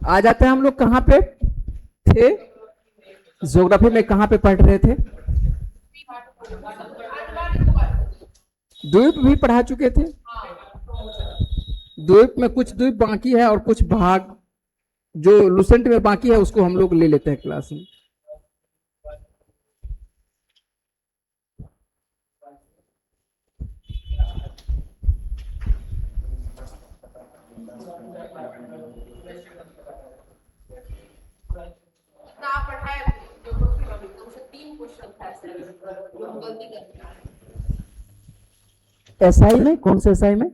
आ जाते हैं हम लोग कहाँ पे थे, ज्योग्राफी में कहाँ पे पढ़ रहे थे, द्वीप भी पढ़ा चुके थे। द्वीप में कुछ द्वीप बाकी है और कुछ भाग जो लुसेंट में बाकी है उसको हम लोग ले लेते हैं क्लास में। एसआई में कौन से एसआई में?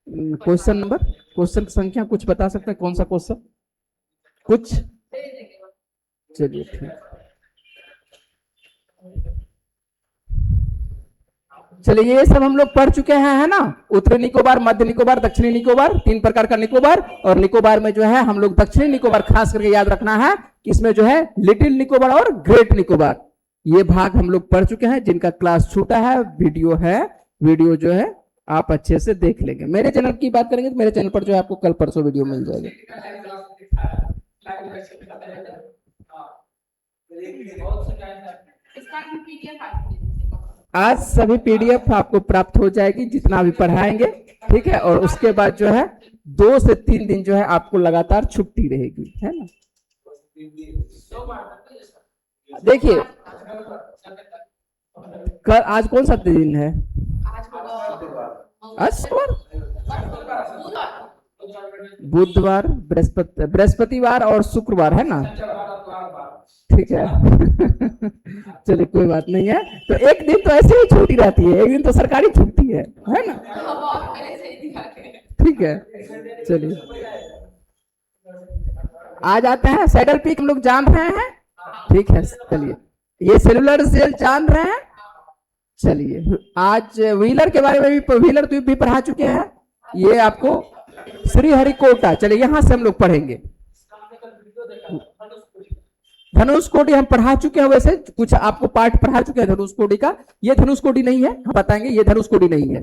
क्वेश्चन नंबर, क्वेश्चन की संख्या कुछ बता सकते हैं, कौन सा क्वेश्चन कुछ? चलिए ठीक, चलिए ये सब हम लोग पढ़ चुके हैं, है ना। उत्तरी निकोबार, मध्य निकोबार, दक्षिणी निकोबार, 3 प्रकार का निकोबार। और निकोबार में जो है हम लोग दक्षिणी निकोबार खास करके याद रखना है कि इसमें जो है लिटिल निकोबार और ग्रेट निकोबार, ये भाग हम लोग पढ़ चुके हैं। जिनका क्लास छूटा है, वीडियो जो है आप अच्छे से देख लेंगे। मेरे चैनल की बात करेंगे तो मेरे चैनल पर जो है आपको कल परसों वीडियो मिल जाएगा। आज सभी पीडीएफ आपको प्राप्त हो जाएगी जितना भी पढ़ाएंगे, ठीक है। और उसके बाद जो है 2 से 3 दिन जो है आपको लगातार छुट्टी रहेगी, है ना। देखिए कल आज कौन सा दिन है? आज बुधवार, बृहस्पतिवार और शुक्रवार, है ना, ठीक है। चलिए कोई बात नहीं है, तो एक दिन तो ऐसे ही छुट्टी रहती है, एक दिन तो सरकारी छुट्टी है ना, ठीक है। चलिए आ जाते हैं, सैडल पीक हम लोग जान रहे हैं, ठीक है। चलिए ये सेलुलर जेल जान रहे हैं। चलिए आज व्हीलर के बारे में भी, व्हीलर तो भी पढ़ा चुके हैं, ये आपको श्रीहरिकोटा, चलिए यहां से हम लोग पढ़ेंगे। धनुषकोटि हम पढ़ा चुके हैं, वैसे कुछ आपको पार्ट पढ़ा चुके हैं धनुषकोटि का। ये धनुषकोटि नहीं है, हम बताएंगे ये धनुषकोटि नहीं है,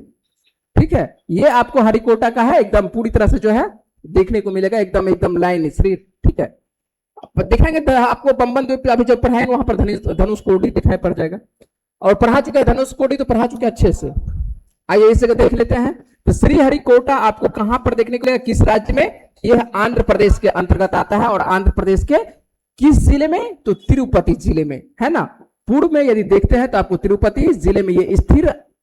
ठीक है। ये आपको हरिकोटा का है, एकदम पूरी तरह से जो है देखने को मिलेगा, एकदम लाइन श्री, ठीक है। दिखाएंगे आपको बम्बन द्वीप अभी जब पढ़ाएंगे वहां पर धनुषकोटि दिखाई पड़ जाएगा। और पढ़ा चुके हैं धनुषकोटि तो पढ़ा चुके अच्छे से। आइए इस जगह देख लेते हैं। तो श्रीहरिकोटा आपको कहां पर देखने को मिलेगा, किस राज्य में? यह आंध्र प्रदेश के अंतर्गत आता है। और आंध्र प्रदेश के किस जिले में? तो तिरुपति जिले में, है ना। पूर्व में यदि देखते हैं तो आपको तिरुपति जिले में ये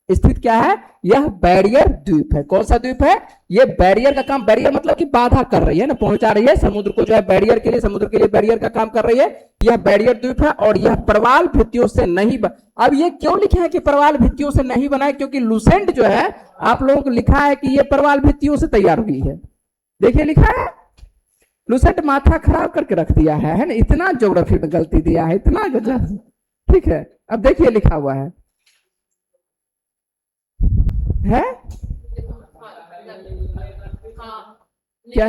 स्थित क्या है? यह बैरियर द्वीप है। कौन सा द्वीप है? ये बैरियर का काम, बैरियर मतलब कि बाधा कर रही है ना, पहुंचा रही है समुद्र को, जो है बैरियर के लिए, समुद्र के लिए बैरियर का काम कर रही है। यह बैरियर द्वीप है और यह प्रवाल भित्तियों से नहीं अब ये क्यों लिखा है कि प्रवाल भित्तियों से नहीं बना है? क्योंकि लुसेंट जो है आप लोगों को लिखा है कि ये प्रवाल भित्तियों से तैयार हुई है। देखिए लिखा है, लुसेंट माथा खराब करके रख दिया है ना, इतना ज्योग्राफी में गलती दिया है, इतना गजब, ठीक है। अब देखिए लिखा हुआ है क्या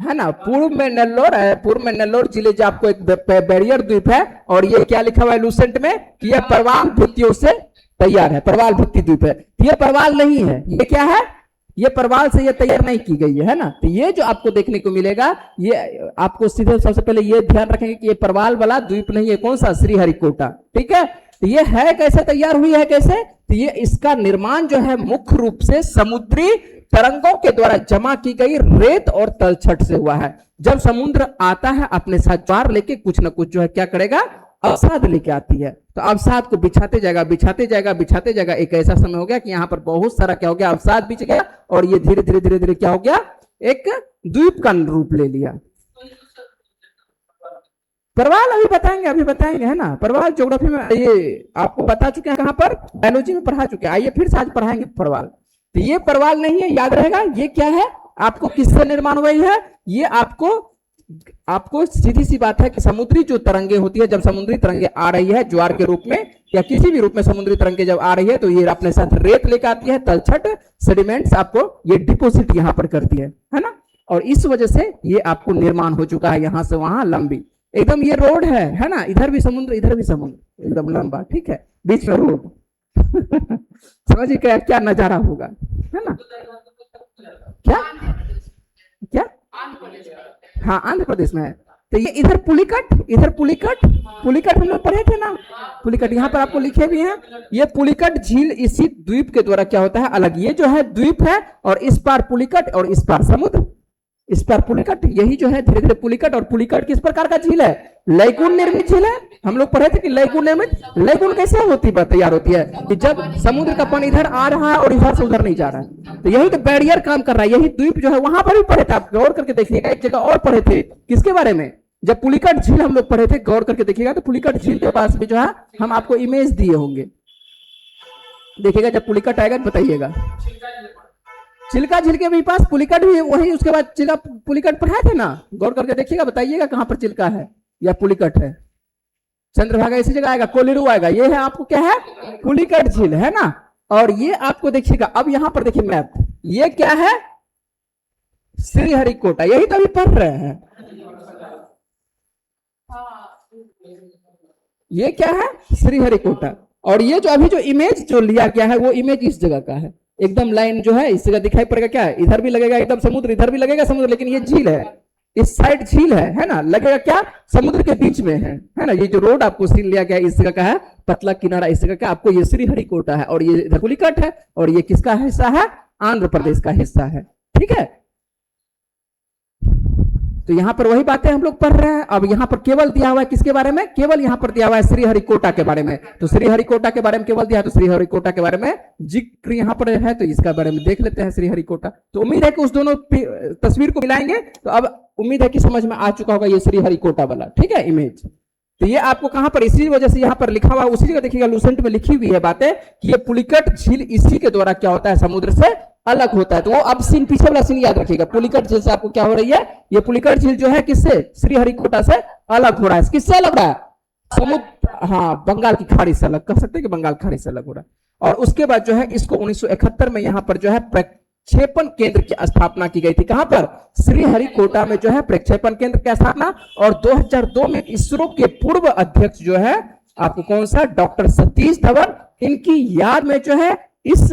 है ना, पूर्व में नेल्लोर है, पूर्व में नेल्लोर जिले जो आपको एक बैरियर द्वीप है। और ये क्या लिखा हुआ है लुसेंट में कि यह प्रवाल भित्तियों से तैयार है, प्रवाल भित्ति द्वीप है। ये प्रवाल नहीं है, ये क्या है? ये प्रवाल से ये तैयार नहीं की गई है ना। तो ये जो आपको देखने को मिलेगा, ये आपको सीधे सबसे पहले ये ध्यान रखेंगे कि ये प्रवाल वाला द्वीप नहीं है। कौन सा? श्रीहरिकोटा, ठीक है। तो ये है कैसे तैयार हुई है, कैसे? तो ये इसका निर्माण जो है मुख्य रूप से समुद्री तरंगों के द्वारा जमा की गई रेत और तलछट से हुआ है। जब समुद्र आता है अपने साथ ज्वार लेके कुछ ना कुछ जो है क्या करेगा? अवसाद लेके आती है। तो अवसाद को बिछाते जाएगा, बिछाते जाएगा, बिछाते जाएगा। एक ऐसा समय हो गया कि यहाँ पर बहुत सारा क्या हो गया? अवसाद बिछ गया और ये धीरे धीरे धीरे धीरे क्या हो गया? एक द्वीप का रूप ले लिया। प्रवाल अभी बताएंगे, है ना। प्रवाल ज्योग्राफी में ये आपको बता चुके हैं, कहां पर? बायोलॉजी में पढ़ा चुके हैं। आइए फिर से आज पढ़ाएंगे प्रवाल। तो ये प्रवाल नहीं है, याद रहेगा। ये क्या है? आपको किससे निर्माण हुई है? ये आपको सीधी सी बात है कि समुद्री जो तरंगे होती है, जब समुद्री तरंगे आ रही है ज्वार के रूप में या किसी भी रूप में समुद्री तरंगे जब आ रही है तो ये अपने साथ रेत लेकर आती है, तलछट सेडिमेंट्स आपको ये डिपोजिट यहां पर करती है ना। और इस वजह से ये आपको निर्माण हो चुका है यहां से वहां लंबी, एकदम ये रोड है ना। इधर भी समुद्र, इधर भी समुद्र, एकदम लंबा, ठीक है, बीच में रोड। समझिए क्या क्या नजारा होगा, है ना? क्या क्या? हाँ, आंध्र प्रदेश में है। तो ये इधर पुलिकट, इधर पुलिकट, पुलिकट हम लोग पढ़े थे ना, पुलिकट यहाँ पर आपको लिखे भी हैं। ये पुलिकट झील इसी द्वीप के द्वारा क्या होता है अलग, ये जो है द्वीप है और इस पार पुलिकट और इस पार समुद्र, इस पर पुलिकट, यही जो है धीरे धीरे पुलिकट। और पुलिकट किस प्रकार का झील है? लैकून निर्मित झील है। हम लोग पढ़े थे कि लैकून निर्मित, लैकून कैसे होती है, तैयार होती है कि जब समुद्र का पानी इधर आ रहा है और इधर से उधर नहीं जा रहा है, तो यही तो बैरियर काम कर रहा है। यही द्वीप जो है वहां पर भी पढ़े थे, आप गौर करके देखिएगा। एक जगह और पढ़े थे, किसके बारे में? जब पुलिकट झील हम लोग पढ़े थे, गौर करके देखिएगा, तो पुलिकट झील के पास भी जो है हम आपको इमेज दिए होंगे, देखिएगा जब पुलिकट आएगा बताइएगा। चिल्का झील के भी पास पुलिकट भी वही, उसके बाद चिल्का पुलिकट पढ़ाए थे ना, गौर करके देखिएगा, बताइएगा कहां पर चिल्का है या पुलिकट है। चंद्रभागा इसी जगह आएगा, कोलेरू आएगा, ये है आपको क्या है? पुलिकट झील, है ना? और ये आपको देखिएगा, अब यहां पर देखिए मैप, ये क्या है? श्रीहरिकोटा, यही तो अभी पढ़ रहे हैं। ये क्या है? श्रीहरिकोटा। और ये जो अभी जो इमेज जो लिया गया है वो इमेज इस जगह का है, एकदम लाइन जो है इस जगह दिखाई पड़ेगा, क्या है? इधर भी लगेगा एकदम समुद्र, इधर भी लगेगा समुद्र, लेकिन ये झील है, इस साइड झील है ना? लगेगा क्या? समुद्र के बीच में है ना? ये जो रोड आपको सीन लिया गया इस जगह का है, पतला किनारा इस जगह का, आपको ये श्रीहरिकोटा है। और ये इधर पुलिकट है, और ये किसका हिस्सा है? आंध्र प्रदेश का हिस्सा है, ठीक है? तो यहां पर वही बातें हम लोग पढ़ रहे हैं। अब यहां पर केवल दिया हुआ है किसके बारे में? केवल यहां पर दिया हुआ है श्रीहरिकोटा के बारे में। तो श्रीहरिकोटा के बारे में केवल दिया है, तो श्रीहरिकोटा के बारे में जिक्र यहां पर है, तो इसका बारे में देख लेते हैं श्रीहरिकोटा। तो उम्मीद है कि उस दोनों तस्वीर को मिलाएंगे तो अब उम्मीद है कि समझ में आ चुका होगा ये श्रीहरिकोटा वाला, ठीक है, इमेज। तो ये आपको कहां पर, इसी वजह से यहां पर लिखा हुआ, उसी जगह देखिएगा लूसेंट में लिखी हुई है बातें कि ये पुलिकट झील इसी के द्वारा क्या होता है? समुद्र से अलग होता है। तो वो अब सीन, पीछे वाला सीन याद रखिएगा, पुलिकट झील से आपको क्या हो रही है? ये पुलिकट झील जो है किससे? श्रीहरिकोटा से अलग हो रहा है। किससे अलग हो रहा है? समुद्र, हाँ, बंगाल की खाड़ी से अलग, कह सकते हैं कि बंगाल खाड़ी से अलग हो रहा है। और उसके बाद जो है इसको 1971 में यहां पर जो है प्रक्षेपण केंद्र की स्थापना की गई थी। कहां पर? श्रीहरिकोटा में जो है प्रक्षेपण केंद्र की स्थापना। और 2002 में इसरो के पूर्व अध्यक्ष जो है आपको कौन सा? डॉक्टर सतीश धवन, इनकी याद में जो है इस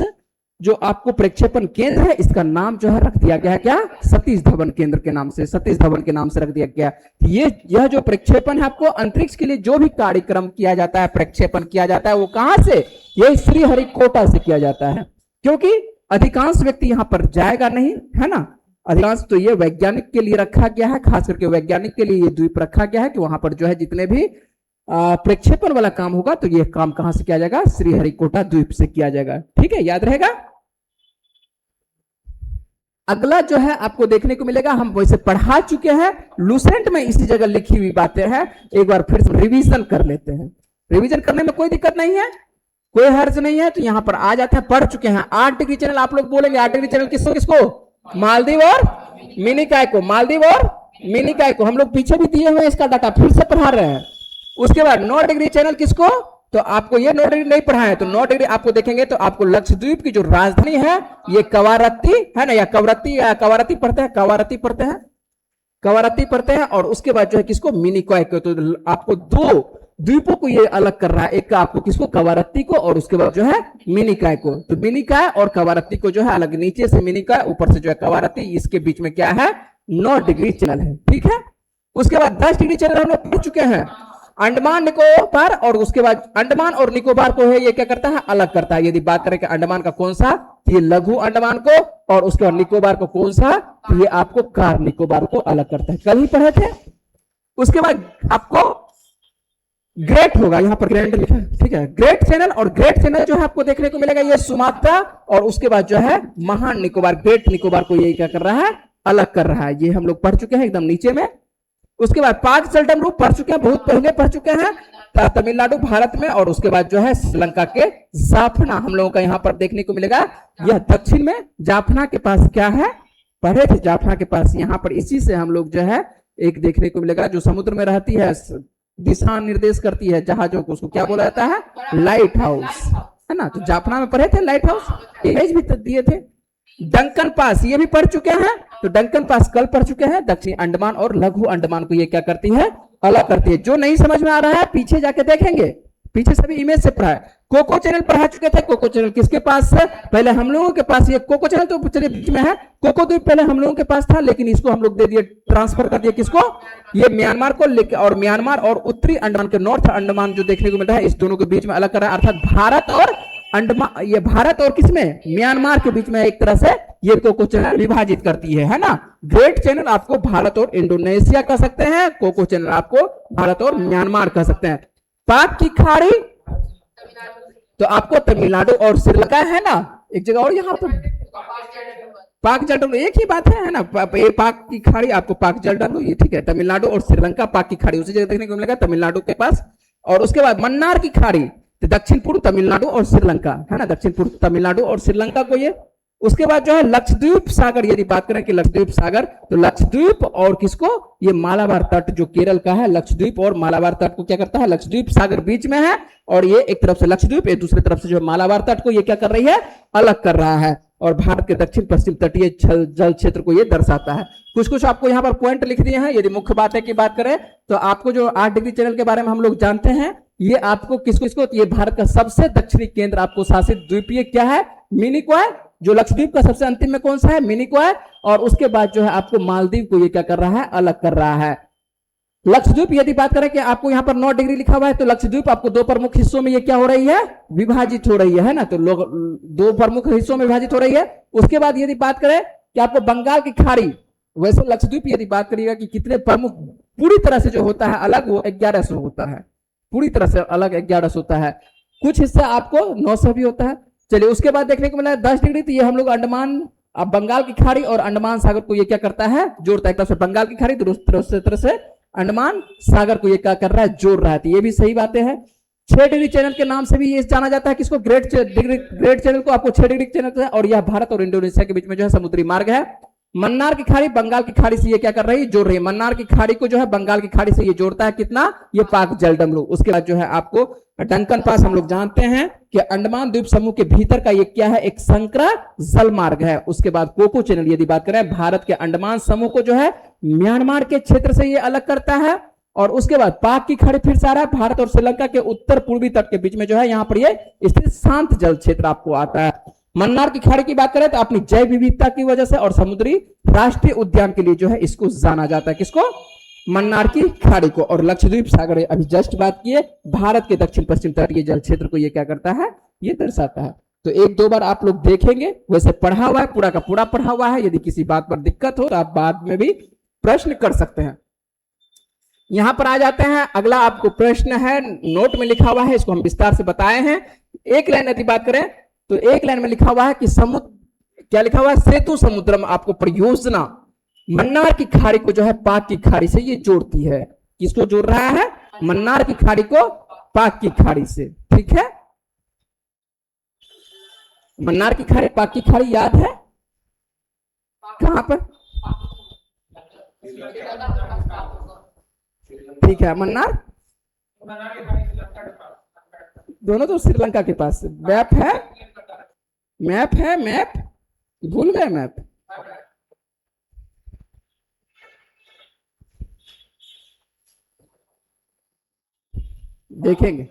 जो आपको प्रक्षेपण केंद्र है इसका नाम जो है रख दिया गया है, क्या? सतीश धवन केंद्र के नाम से, सतीश धवन के नाम से रख दिया गया। यह जो प्रक्षेपण है, आपको अंतरिक्ष के लिए जो भी कार्यक्रम किया जाता है, प्रक्षेपण किया जाता है, वो कहां से? यही श्रीहरिकोटा से किया जाता है। क्योंकि अधिकांश व्यक्ति यहां पर जाएगा नहीं, है ना? अधिकांश तो ये वैज्ञानिक के लिए रखा गया है, खास करके वैज्ञानिक के लिए ये द्वीप रखा गया है कि वहां पर जो है जितने भी प्रक्षेपण वाला काम होगा तो ये काम कहां से किया जाएगा? श्रीहरिकोटा द्वीप से किया जाएगा, ठीक है, याद रहेगा। अगला जो है आपको देखने को मिलेगा, हम वैसे पढ़ा चुके हैं, लूसेंट में इसी जगह लिखी हुई बातें हैं, एक बार फिर से रिवीजन कर लेते हैं। रिवीजन करने में कोई दिक्कत नहीं है, कोई हर्ज नहीं है। तो यहां पर आ जाते हैं, पढ़ चुके हैं। 8 डिग्री चैनल आप लोग बोलेंगे, 8 डिग्री चैनल किसको किसको? मालदीव और मिनिकॉय को, मालदीव और मिनिकॉय को हम लोग पीछे भी दिए हुए इसका डाटा, फिर से पढ़ा रहे हैं। उसके बाद 9 डिग्री चैनल किसको? तो आपको ये 9 डिग्री नहीं पढ़ाए, तो 9 डिग्री आपको देखेंगे तो आपको लक्षद्वीप की जो राजधानी है ये कवारत्ती है ना, या कवरत्ती या कवारत्ती पढ़ते हैं, कवारत्ती पढ़ते हैं, कवारत्ती पढ़ते हैं। और उसके बाद जो है किसको? मिनिकॉय को। तो आपको 2 द्वीपों को ये अलग कर रहा है, एक का आपको किसको? कवारत्ती को, और उसके बाद जो है मिनिकॉय को। तो मिनिकॉय और कवारत्ती को जो है अलग, नीचे से मिनिकॉय, ऊपर से जो है कवारत्ती, इसके बीच में क्या है? 9 डिग्री चैनल है, ठीक है। उसके बाद 10 डिग्री चैनल हम लोग पढ़ चुके हैं, अंडमान निकोबार। और उसके बाद अंडमान और निकोबार को है ये क्या करता है? अलग करता है। यदि बात करें कि अंडमान का कौन सा? ये लघु अंडमान को, और उसके बाद निकोबार को कौन सा? ये आपको कार निकोबार को अलग करता है, कल ही पढ़े थे। उसके बाद आपको ग्रेट होगा, यहां पर ग्रेट लिखा है, ठीक है, ग्रेट चैनल। और ग्रेट चैनल जो है आपको देखने को मिलेगा ये सुमात्रा, और उसके बाद जो है महान निकोबार, ग्रेट निकोबार को ये क्या कर रहा है? अलग कर रहा है। ये हम लोग पढ़ चुके हैं एकदम नीचे में। उसके बाद 5 जलडम रूप पढ़ चुके हैं, बहुत पहले पढ़ चुके हैं, तमिलनाडु भारत में। और उसके बाद जो है श्रीलंका के जाफना हम लोगों का यहां पर देखने को मिलेगा। यह दक्षिण में जाफना के पास क्या है? पढ़े थे जाफना के पास। यहां पर इसी से हम लोग जो है एक देखने को मिलेगा, जो समुद्र में रहती है, दिशा निर्देश करती है जहाजों को, उसको क्या बोला जाता है? लाइट हाउस, है ना। तो जाफना में पढ़े थे लाइट हाउस, इमेज भी दिए थे। डंकन पास ये भी पढ़ चुके हैं, तो डंकन पास कल पढ़ चुके हैं। दक्षिणी अंडमान और लघु अंडमान को ये क्या करती है? अलग करती है। जो नहीं समझ में आ रहा है पीछे जाके देखेंगे, पीछे सभी इमेज से पढ़ा है। कोको चैनल पढ़ा चुके थे। कोको चैनल किसके पास है? पहले हम लोगों के पास। ये कोको चैनल तो चलिए बीच में है, कोको द्वीप पहले हम लोगों के पास था, लेकिन इसको हम लोग दे दिए, ट्रांसफर कर दिए किसको? ये म्यांमार को लेकर। और म्यांमार और उत्तरी अंडमान के नॉर्थ अंडमान जो देखने को मिलता है, इस दोनों के बीच में अलग कर रहा है, अर्थात भारत और अंडमान, ये भारत और किसमें? म्यांमार के बीच में एक तरह से ये कोको चैनल विभाजित करती है ना। ग्रेट चैनल आपको भारत और इंडोनेशिया कह सकते हैं, कोको चैनल आपको भारत और म्यांमार कह सकते हैं। पाक की खाड़ी तो आपको तमिलनाडु और श्रीलंका है ना, एक जगह और यहाँ पर पाक जलडंडू, एक ही बात है ना। पाक की खाड़ी आपको पाक जलडंडू, ये ठीक है। तमिलनाडु और श्रीलंका पाक की खाड़ी उसी जगह देखने को मिलेगा, तमिलनाडु के पास। और उसके बाद मन्नार की खाड़ी तो दक्षिण पूर्व तमिलनाडु और श्रीलंका है ना, दक्षिण पूर्व तमिलनाडु और श्रीलंका को ये। उसके बाद जो है लक्षद्वीप सागर, यदि बात करें कि लक्षद्वीप सागर, तो लक्षद्वीप और किसको? ये मालाबार तट जो केरल का है, लक्षद्वीप और मालाबार तट को क्या करता है? लक्षद्वीप सागर बीच में है, और ये एक तरफ से लक्षद्वीप, एक दूसरी तरफ से जो मालाबार तट को ये क्या कर रही है? अलग कर रहा है। और भारत के दक्षिण पश्चिम तटीय जल क्षेत्र को ये दर्शाता है। कुछ कुछ आपको यहाँ पर पॉइंट लिख दिए हैं। यदि मुख्य बातें की बात करें तो आपको जो 8 डिग्री चैनल के बारे में हम लोग जानते हैं, ये आपको किसको? ये भारत का सबसे दक्षिणी केंद्र आपको शासित द्वीपीय क्या है? मिनिकॉय। जो लक्षद्वीप का सबसे अंतिम में कौन सा है? मिनिकॉय। और उसके बाद जो है आपको मालदीव को ये क्या कर रहा है? अलग कर रहा है। लक्षद्वीप यदि बात करें कि आपको यहाँ पर 9 डिग्री लिखा हुआ है, तो लक्षद्वीप आपको 2 प्रमुख हिस्सों में ये क्या हो रही है? विभाजित हो रही है ना। तो लोग 2 प्रमुख हिस्सों में विभाजित हो रही है। उसके बाद यदि बात करें कि आपको बंगाल की खाड़ी, वैसे लक्षद्वीप यदि बात करिएगा कि कितने प्रमुख पूरी तरह से जो होता है अलग, वो 1100 होता है, पूरी तरह से अलग 1100 होता है। कुछ हिस्सा आपको 900 भी होता है। चलिए उसके बाद देखने को मिला 10 डिग्री, तो ये हम लोग अंडमान, अब बंगाल की खाड़ी और अंडमान सागर को ये क्या करता है? जोड़ता है। एक तरफ से बंगाल की खाड़ी, दूसरी तरफ से अंडमान सागर को ये क्या कर रहा है? जोड़ रहा है। तो ये भी सही बातें हैं। 6 डिग्री चैनल के नाम से भी ये जाना जाता है किसको? ग्रेट चैनल को आपको 6 डिग्री चैनल है, और यह भारत और इंडोनेशिया के बीच में जो है समुद्री मार्ग है। मन्नार की खाड़ी बंगाल की खाड़ी से ये क्या कर रही है? जोड़ रही है। मन्नार की खाड़ी को जो है बंगाल की खाड़ी से ये जोड़ता है कितना? ये पाक जलडमरू। उसके बाद जो है आपको डंकन पास, हम लोग जानते हैं कि अंडमान द्वीप समूह के भीतर का ये क्या है? एक संकरा जल मार्ग है। उसके बाद कोको चैनल यदि बात करें, भारत के अंडमान समूह को जो है म्यांमार के क्षेत्र से ये अलग करता है। और उसके बाद पाक की खाड़ी फिर से आ रहा है, भारत और श्रीलंका के उत्तर पूर्वी तट के बीच में जो है यहाँ पर ये स्थित शांत जल क्षेत्र आपको आता है। मन्नार की खाड़ी की बात करें तो अपनी जैव विविधता की वजह से और समुद्री राष्ट्रीय उद्यान के लिए जो है इसको जाना जाता है। किसको? मन्नार की खाड़ी को। और लक्षद्वीप सागर अभी जस्ट बात किए, भारत के दक्षिण पश्चिम तटीय जल क्षेत्र को ये क्या करता है? ये दर्शाता है। तो 1-2 बार आप लोग देखेंगे, वैसे पढ़ा हुआ है, पूरा का पूरा पढ़ा हुआ है। यदि किसी बात पर दिक्कत हो तो आप बाद में भी प्रश्न कर सकते हैं। यहां पर आ जाते हैं, अगला आपको प्रश्न है, नोट में लिखा हुआ है, इसको हम विस्तार से बताए हैं। एक लाइन यदि बात करें तो एक लाइन में लिखा हुआ है कि समुद्र, क्या लिखा हुआ है? सेतु समुद्रम आपको परियोजना मन्नार की खाड़ी को जो है पाक की खाड़ी से ये जोड़ती है। किसको जोड़ रहा है? मन्नार की खाड़ी को पाक की खाड़ी से। ठीक है, मन्नार की खाड़ी पाक की खाड़ी याद है कहां पर? ठीक है, मन्नार दोनों तो श्रीलंका के पास। मैप है, मैप है, मैप भूल गए मैप। देखेंगे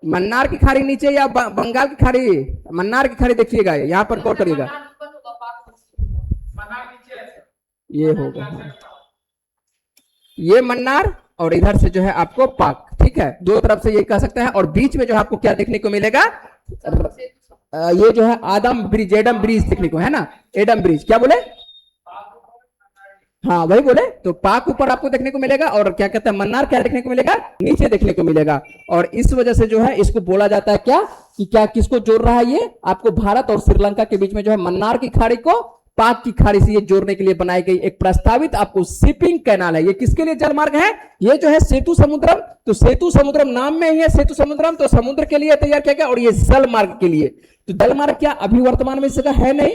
मन्नार की खाड़ी नीचे या बंगाल की खाड़ी? मन्नार की खाड़ी देखिएगा, यहाँ पर गौर करिएगा, ये होगा, ये मन्नार और इधर से जो है आपको पाक। ठीक है, दो तरफ से ये कह सकते हैं। और बीच में जो है आपको क्या देखने को मिलेगा? ये जो है आदम ब्रिज, एडम ब्रिज देखने को है ना, एडम ब्रिज। क्या बोले? हाँ वही बोले। तो पाक ऊपर आपको देखने को मिलेगा, और क्या कहते हैं मन्नार क्या देखने को मिलेगा? नीचे देखने को मिलेगा। और इस वजह से जो है इसको बोला जाता है क्या कि क्या किसको जोड़ रहा है? ये आपको भारत और श्रीलंका के बीच में जो है मन्नार की खाड़ी को पाक की खाड़ी से ये जोड़ने के लिए बनाई गई एक प्रस्तावित आपको शिपिंग कैनाल है। ये किसके लिए जलमार्ग है? ये जो है सेतु समुद्रम। तो सेतु समुद्रम नाम में ही है सेतु समुद्रम, तो समुद्र के लिए तैयार किया गया, और ये जल मार्ग के लिए। तो जल मार्ग क्या अभी वर्तमान में इस जगह है नहीं।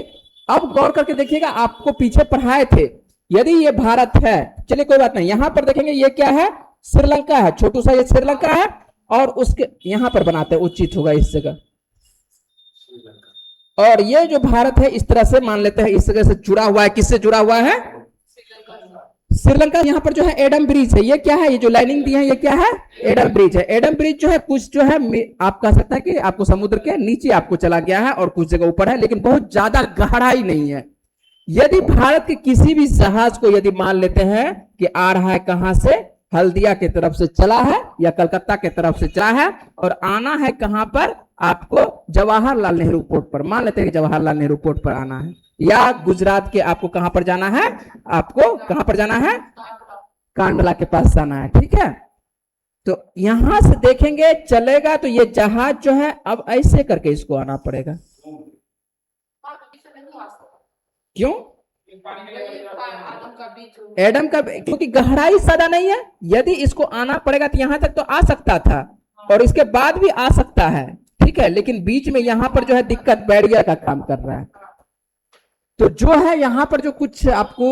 अब गौर करके देखिएगा, आपको पीछे पढ़ाए थे, यदि ये भारत है, चलिए कोई बात नहीं, यहां पर देखेंगे ये क्या है? श्रीलंका है, छोटू सा ये श्रीलंका है, और उसके यहां पर बनाते हैं, उचित होगा इस जगह। और ये जो भारत है इस तरह से मान लेते हैं, इस जगह से जुड़ा हुआ है। किससे जुड़ा हुआ है? श्रीलंका यहाँ पर जो है एडम ब्रिज है, ये क्या है, ये जो लाइनिंग दी है ये क्या है, एडम ब्रिज है। एडम ब्रिज जो है कुछ जो है आप कह सकते हैं कि आपको समुद्र के नीचे आपको चला गया है और कुछ जगह ऊपर है, लेकिन बहुत ज्यादा गहराई नहीं है। यदि भारत के किसी भी जहाज को यदि मान लेते हैं कि आ रहा है कहां से, हल्दिया की तरफ से चला है या कलकत्ता की तरफ से चला है और आना है कहां पर, आपको जवाहरलाल नेहरू पोर्ट पर, मान लेते हैं कि जवाहरलाल नेहरू पोर्ट पर आना है, या गुजरात के आपको कहां पर जाना है, आपको कहां पर जाना है, कांडला के पास जाना है। ठीक है, तो यहां से देखेंगे चलेगा तो ये जहाज जो है अब ऐसे करके इसको आना पड़ेगा। क्यों? एडम का, क्योंकि गहराई ज्यादा नहीं है। यदि इसको आना पड़ेगा तो यहां तक तो आ सकता था और इसके बाद भी आ सकता है, ठीक है, लेकिन बीच में यहां पर जो है दिक्कत बैरियर का काम कर रहा है। तो जो है यहां पर जो कुछ आपको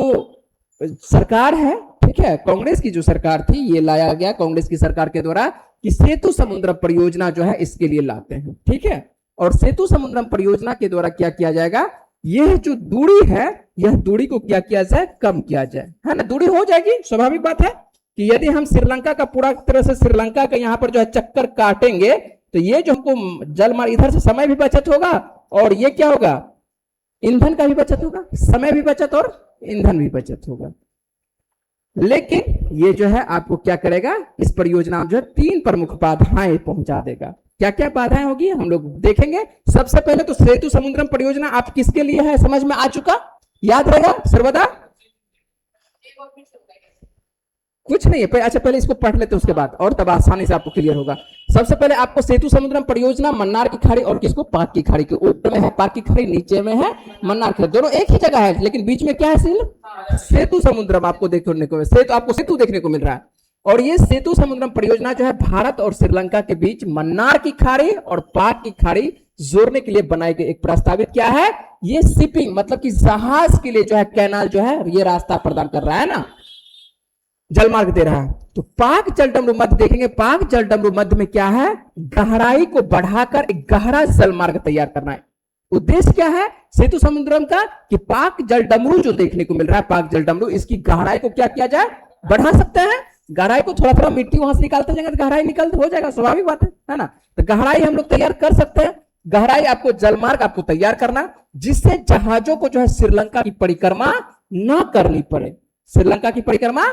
सरकार है, ठीक है, कांग्रेस की जो सरकार थी, ये लाया गया कांग्रेस की सरकार के द्वारा कि सेतु समुद्रम परियोजना जो है इसके लिए लाते हैं। ठीक है, और सेतु समुद्रम परियोजना के द्वारा क्या किया जाएगा, यह जो दूरी है, यह दूरी को क्या किया जाए, कम किया जाए, है ना। दूरी हो जाएगी, स्वाभाविक बात है कि यदि हम श्रीलंका का पूरा तरह से श्रीलंका का यहाँ पर जो है चक्कर काटेंगे तो ये जो हमको जलमार्ग, इधर से समय भी बचत होगा और ये क्या होगा, ईंधन का भी बचत होगा, समय भी बचत और ईंधन भी बचत होगा। लेकिन ये जो है आपको क्या करेगा, इस परियोजना में जो है 3 प्रमुख बाधाएं पहुंचा देगा। क्या क्या बाधाएं होगी हम लोग देखेंगे। सबसे पहले तो सेतु समुद्रम परियोजना आप किसके लिए है, समझ में आ चुका, याद रहेगा सर्वदा, कुछ नहीं है। अच्छा पहले इसको पढ़ लेते उसके बाद और तब आसानी से आपको क्लियर होगा। सबसे पहले आपको सेतु समुद्रम परियोजना मन्नार की खाड़ी और किसको, पाक की खाड़ी के ऊपर में है पाक की खाड़ी, नीचे में है मन्नार की, दोनों एक ही जगह है लेकिन बीच में क्या है, सेतु समुद्रम आपको देखने को, आपको सेतु देखने को मिल रहा है। और ये सेतु समुद्रम परियोजना जो है भारत और श्रीलंका के बीच मन्नार की खाड़ी और पाक की खाड़ी जोड़ने के लिए बनाई गई एक प्रस्तावित क्या है, ये शिपिंग मतलब कि जहाज के लिए जो है कैनाल जो है ये रास्ता प्रदान कर रहा है ना, जलमार्ग दे रहा है। तो पाक जलडमरू मध्य देखेंगे, पाक जलडमरू मध्य में क्या है, गहराई को बढ़ाकर एक गहरा जलमार्ग तैयार करना है। उद्देश्य क्या है सेतु समुद्रम का, कि पाक जलडमरू जो देखने को मिल रहा है, पाक जलडमरू, इसकी गहराई को क्या किया जाए, बढ़ा सकते हैं। गहराई को थोड़ा थोड़ा मिट्टी वहां से निकालते जाएंगे तो गहराई निकल हो जाएगा, स्वाभाविक बात है ना। तो गहराई हम लोग तैयार कर सकते हैं। गहराई आपको जलमार्ग आपको तैयार करना, जिससे जहाजों को जो है श्रीलंका की परिक्रमा ना करनी पड़े, श्रीलंका की परिक्रमा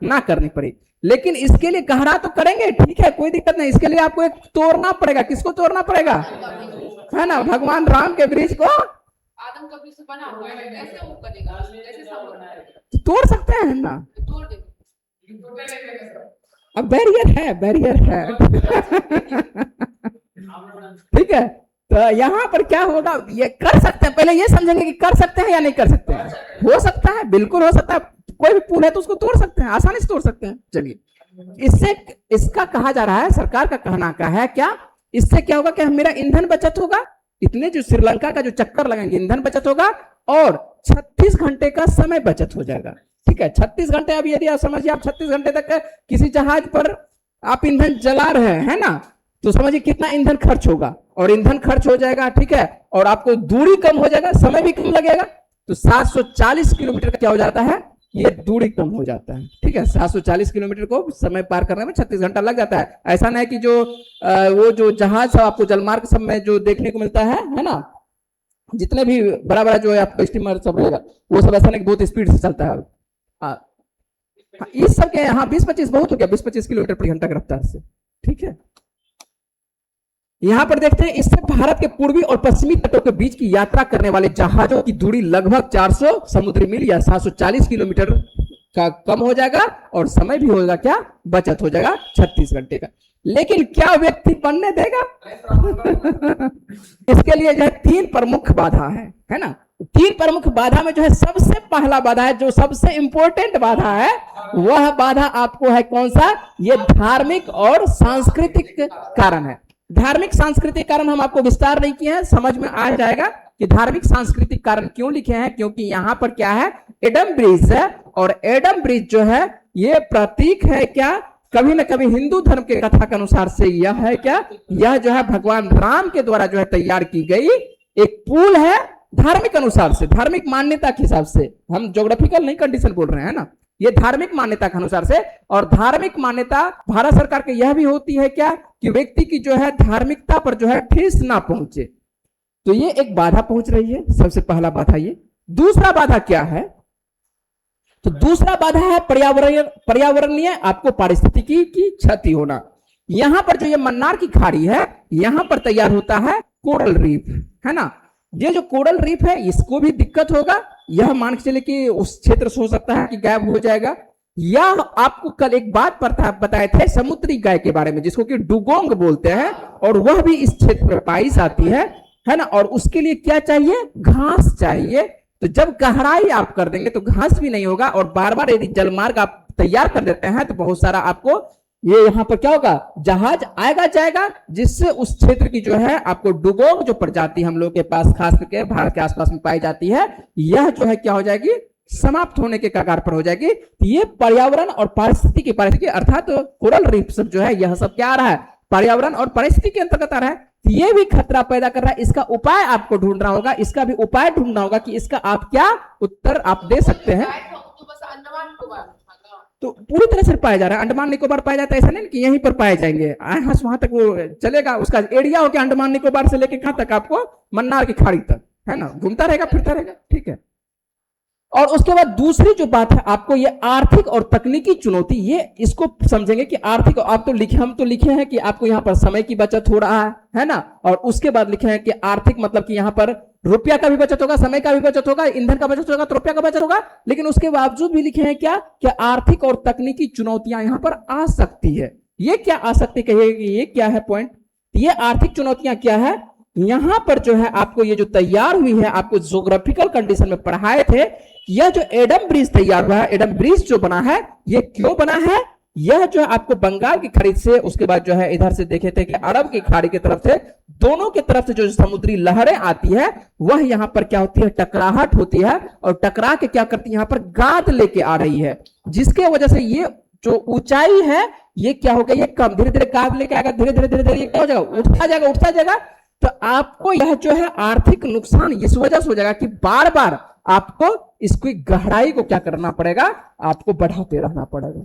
ना करनी पड़े। लेकिन इसके लिए गहरा तो करेंगे, ठीक है, कोई दिक्कत नहीं। इसके लिए आपको एक तोड़ना पड़ेगा, किसको तोड़ना पड़ेगा, है ना, भगवान राम के ब्रिज को आदम का ब्रिज बना हुआ है, कैसे वो करेगा, कैसे सब बना है, तोड़ सकते हैं ना, तोड़ दे। अब बैरियर है, बैरियर है ठीक है। तो यहां पर क्या होगा, ये कर सकते हैं, पहले ये समझेंगे कि कर सकते हैं या नहीं कर सकते हैं। हो सकता है, बिल्कुल हो सकता है, कोई भी पुल है तो उसको तोड़ सकते हैं, आसानी से तोड़ सकते हैं। चलिए, इससे इसका कहा जा रहा है, सरकार का कहना का है क्या, इससे क्या होगा कि मेरा ईंधन बचत होगा, इतने जो श्रीलंका का जो चक्कर लगाएंगे ईंधन बचत होगा और 36 घंटे का समय बचत हो जाएगा। ठीक है, 36 घंटे, अब यदि आप समझिए आप 36 घंटे तक किसी जहाज पर आप ईंधन जला रहे हैं ना, तो समझिए कितना ईंधन खर्च होगा, और ईंधन खर्च हो जाएगा, ठीक है, और आपको दूरी कम हो जाएगा, समय भी कम लगेगा। तो 740 किलोमीटर का क्या हो जाता है, ये दूरी कम हो जाता है। ठीक है, 740 किलोमीटर को समय पार करने में 36 घंटा लग जाता है। ऐसा नहीं कि जो वो जो जहाज सब आपको जलमार्ग सब में जो देखने को मिलता है ना, जितने भी बड़ा बड़ा जो है आपका स्टीमर सब रहेगा, वो सब ऐसा नहीं बहुत स्पीड से चलता है। इस सब के यहाँ 20-25 बहुत हो गया, 20-25 किलोमीटर प्रति घंटा की रफ्तार से। ठीक है, यहां पर देखते हैं, इससे भारत के पूर्वी और पश्चिमी तटों के बीच की यात्रा करने वाले जहाजों की दूरी लगभग 400 समुद्री मील या 740 किलोमीटर का कम हो जाएगा और समय भी होगा क्या, बचत हो जाएगा 36 घंटे का। लेकिन क्या व्यक्ति बनने देगा इसके लिए जो है 3 प्रमुख बाधा है ना। 3 प्रमुख बाधा में जो है सबसे पहला बाधा है, जो सबसे इंपॉर्टेंट बाधा है, वह बाधा आपको है कौन सा, ये धार्मिक और सांस्कृतिक कारण है। धार्मिक सांस्कृतिक कारण हम आपको विस्तार नहीं किए हैं, समझ में आ जाएगा कि धार्मिक सांस्कृतिक कारण क्यों लिखे हैं, क्योंकि यहां पर क्या है, एडम ब्रिज है, और एडम ब्रिज जो है ये प्रतीक है क्या, कभी न कभी हिंदू धर्म के कथा के अनुसार से यह है क्या, यह जो है भगवान राम के द्वारा जो है तैयार की गई एक पुल है। धार्मिक अनुसार से, धार्मिक मान्यता के हिसाब से, हम ज्योग्राफिकल नहीं कंडीशन बोल रहे हैं ना, ये धार्मिक मान्यता के अनुसार से। और धार्मिक मान्यता भारत सरकार की यह भी होती है क्या कि व्यक्ति की जो है धार्मिकता पर जो है ठेस ना पहुंचे, तो ये एक बाधा पहुंच रही है। सबसे पहला बाधा ये। दूसरा बाधा क्या है, तो दूसरा बाधा है पर्यावरणीय आपको पारिस्थितिकी की क्षति होना। यहां पर जो ये मन्नार की खाड़ी है, यहां पर तैयार होता है कोरल रीफ, है ना। ये जो कोरल रीफ है इसको भी दिक्कत होगा, यह मान के चले कि उस क्षेत्र से हो सकता है कि गायब हो जाएगा। या आपको कल एक बात बताए थे समुद्री गाय के बारे में, जिसको कि डुगोंग बोलते हैं, और वह भी इस क्षेत्र में पाई जाती है ना। और उसके लिए क्या चाहिए, घास चाहिए। तो जब गहराई आप कर देंगे तो घास भी नहीं होगा, और बार बार यदि जलमार्ग आप तैयार कर देते हैं तो बहुत सारा आपको ये यहाँ पर क्या होगा, जहाज आएगा जाएगा, जिससे उस क्षेत्र की जो है आपको डुगोंग जो प्रजाति हम लोग के पास खास करके भारत के आसपास में पाई जाती है, यह जो है क्या हो जाएगी, समाप्त होने के कगार पर हो जाएगी। ये पर्यावरण और पारिस्थितिकी अर्थात तो कोरल रीफ सब जो है यह सब क्या आ रहा है, पर्यावरण और परिस्थिति के अंतर्गत आ रहा है। ये भी खतरा पैदा कर रहा है। इसका उपाय आपको ढूंढना होगा, इसका भी उपाय ढूंढना होगा कि इसका आप क्या उत्तर आप दे सकते हैं। तो बस अंडमान निकोबार तो पूरी तरह से पाया जा रहा है, अंडमान निकोबार पाया जाता है, ऐसा नहीं कि यहीं पर पाए जाएंगे, वहां तक वो चलेगा। उसका एरिया हो क्या, अंडमान निकोबार से लेके कहां तक, आपको मन्नार की खाड़ी तक, है ना, घूमता रहेगा फिरता रहेगा, ठीक है। और उसके बाद दूसरी जो बात है आपको ये आर्थिक और तकनीकी चुनौती, ये इसको समझेंगे कि आर्थिक, आप तो लिखे, हम तो लिखे हैं कि आपको यहाँ पर समय की बचत हो रहा है ना। और उसके बाद लिखे हैं कि आर्थिक मतलब कि यहाँ पर रुपया का भी बचत होगा, समय का भी बचत होगा, ईंधन का बचत होगा, तो रुपया का बचत होगा। लेकिन उसके बावजूद भी लिखे हैं क्या, कि आर्थिक और तकनीकी चुनौतियां यहाँ पर आ सकती है। ये क्या आ सकती कहिएगी, ये क्या है पॉइंट, ये आर्थिक चुनौतियां क्या है। यहां पर जो है आपको ये जो तैयार हुई है, आपको ज्योग्राफिकल कंडीशन में पढ़ाए थे, यह जो एडम ब्रिज तैयार हुआ है, एडम ब्रिज जो बना है, ये क्यों बना है, यह जो है आपको बंगाल की खाड़ी से, उसके बाद जो है इधर से देखे थे कि अरब की खाड़ी की तरफ से, दोनों की तरफ से जो समुद्री लहरें आती है, वह यहां पर क्या होती है, टकराहट होती है, और टकरा के क्या करती है, यहां पर गाद लेके आ रही है, जिसके वजह से ये जो ऊंचाई है ये क्या हो गई, ये कम, धीरे धीरे गाद लेके आएगा, धीरे धीरे धीरे धीरे क्या हो जाएगा, उठता जाएगा। तो आपको यह जो है आर्थिक नुकसान इस वजह से हो जाएगा कि बार बार आपको इसकी गहराई को क्या करना पड़ेगा, आपको बढ़ाते रहना पड़ेगा,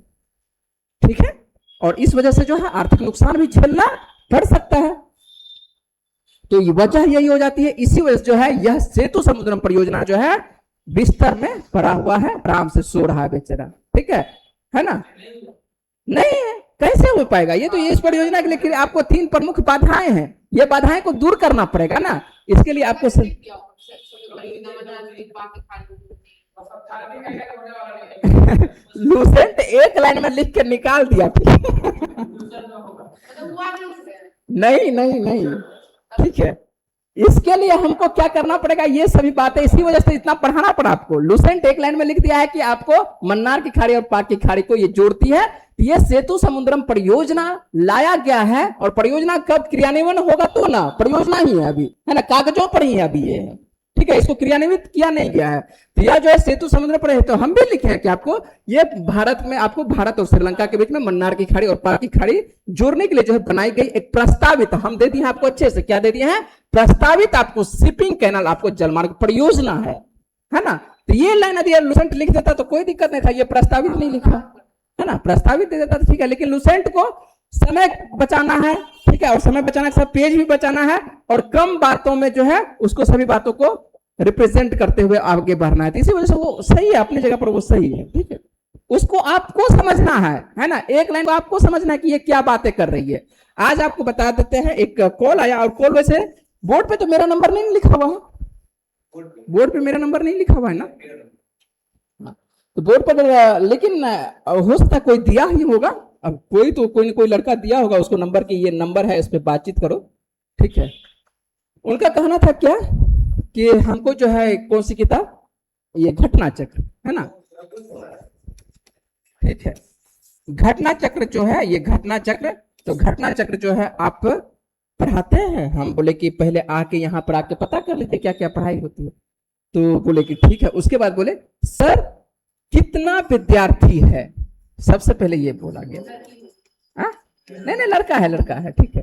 ठीक है। और इस वजह से जो है आर्थिक नुकसान भी झेलना पड़ सकता है। तो ये वजह यही हो जाती है। इसी वजह से जो है यह सेतु समुद्रम परियोजना जो है बिस्तर में पड़ा हुआ है, आराम से सो रहा है बेचारा, ठीक है ना। नहीं है, कैसे हो पाएगा ये, तो ये इस परियोजना के लिए आपको 3 प्रमुख बाधाएं हैं, ये बाधाएं को दूर करना पड़ेगा ना। इसके लिए आपको लूसेंट एक लाइन में लिख के निकाल दिया नहीं नहीं नहीं, ठीक है। इसके लिए हमको क्या करना पड़ेगा, ये सभी बातें, इसी वजह से इतना पढ़ाना पड़ा आपको। लूसेंट एक लाइन में लिख दिया है कि आपको मन्नार की खाड़ी और पाक की खाड़ी को ये जोड़ती है। ये सेतु समुद्रम परियोजना लाया गया है, और परियोजना कब क्रियान्वयन होगा, तो ना परियोजना ही है अभी, है ना, कागजों पर ही है अभी ये, ठीक है, इसको क्रियान्वित किया नहीं गया है। तो यह जो है सेतु समुद्र पर है, तो हम भी लिखे हैं कि आपको ये भारत में, आपको भारत और श्रीलंका के बीच में मन्नार की खाड़ी और पाक की खाड़ी जोड़ने के लिए जो है बनाई गई एक प्रस्तावित, हम दे दिए हैं आपको अच्छे से, क्या दे दिए हैं, प्रस्तावित आपको शिपिंग कैनाल, आपको जलमार्ग परियोजना है ना। तो ये लाइन यदि लूसेंट लिख देता तो कोई दिक्कत नहीं था, ये प्रस्तावित नहीं लिखा है ना, प्रस्तावित दे देता तो ठीक है। लेकिन लूसेंट को समय बचाना है, ठीक है, और समय बचाना है, सब पेज भी बचाना है, और कम बातों में जो है उसको सभी बातों को रिप्रेजेंट करते हुए आगे बढ़ना है। तो इसी वजह से वो सही है, अपनी जगह पर वो सही है, ठीक है। उसको आपको समझना है ना, एक लाइन को आपको समझना है कि ये क्या बातें कर रही है। आज आपको बता देते हैं, एक कॉल आया, और कॉल वैसे बोर्ड पे तो मेरा नंबर नहीं लिखा हुआ है, बोर्ड पे मेरा नंबर नहीं लिखा हुआ है ना, तो बोर्ड पर, लेकिन हो सकता है कोई दिया ही होगा, अब कोई तो कोई लड़का दिया होगा उसको नंबर की, ये नंबर है, इस पे बातचीत करो, ठीक है। उनका कहना था क्या कि हमको जो है कौन सी किताब, ये घटना चक्र है ना, ठीक है, घटना चक्र जो है, ये घटना चक्र, तो घटना चक्र जो है आप पढ़ाते हैं। हम बोले कि पहले आके यहाँ पर आके पता कर लेते क्या क्या पढ़ाई होती है, तो बोले कि ठीक है। उसके बाद बोले सर कितना विद्यार्थी है, सबसे पहले ये बोला गया, नहीं लड़का है, ठीक है।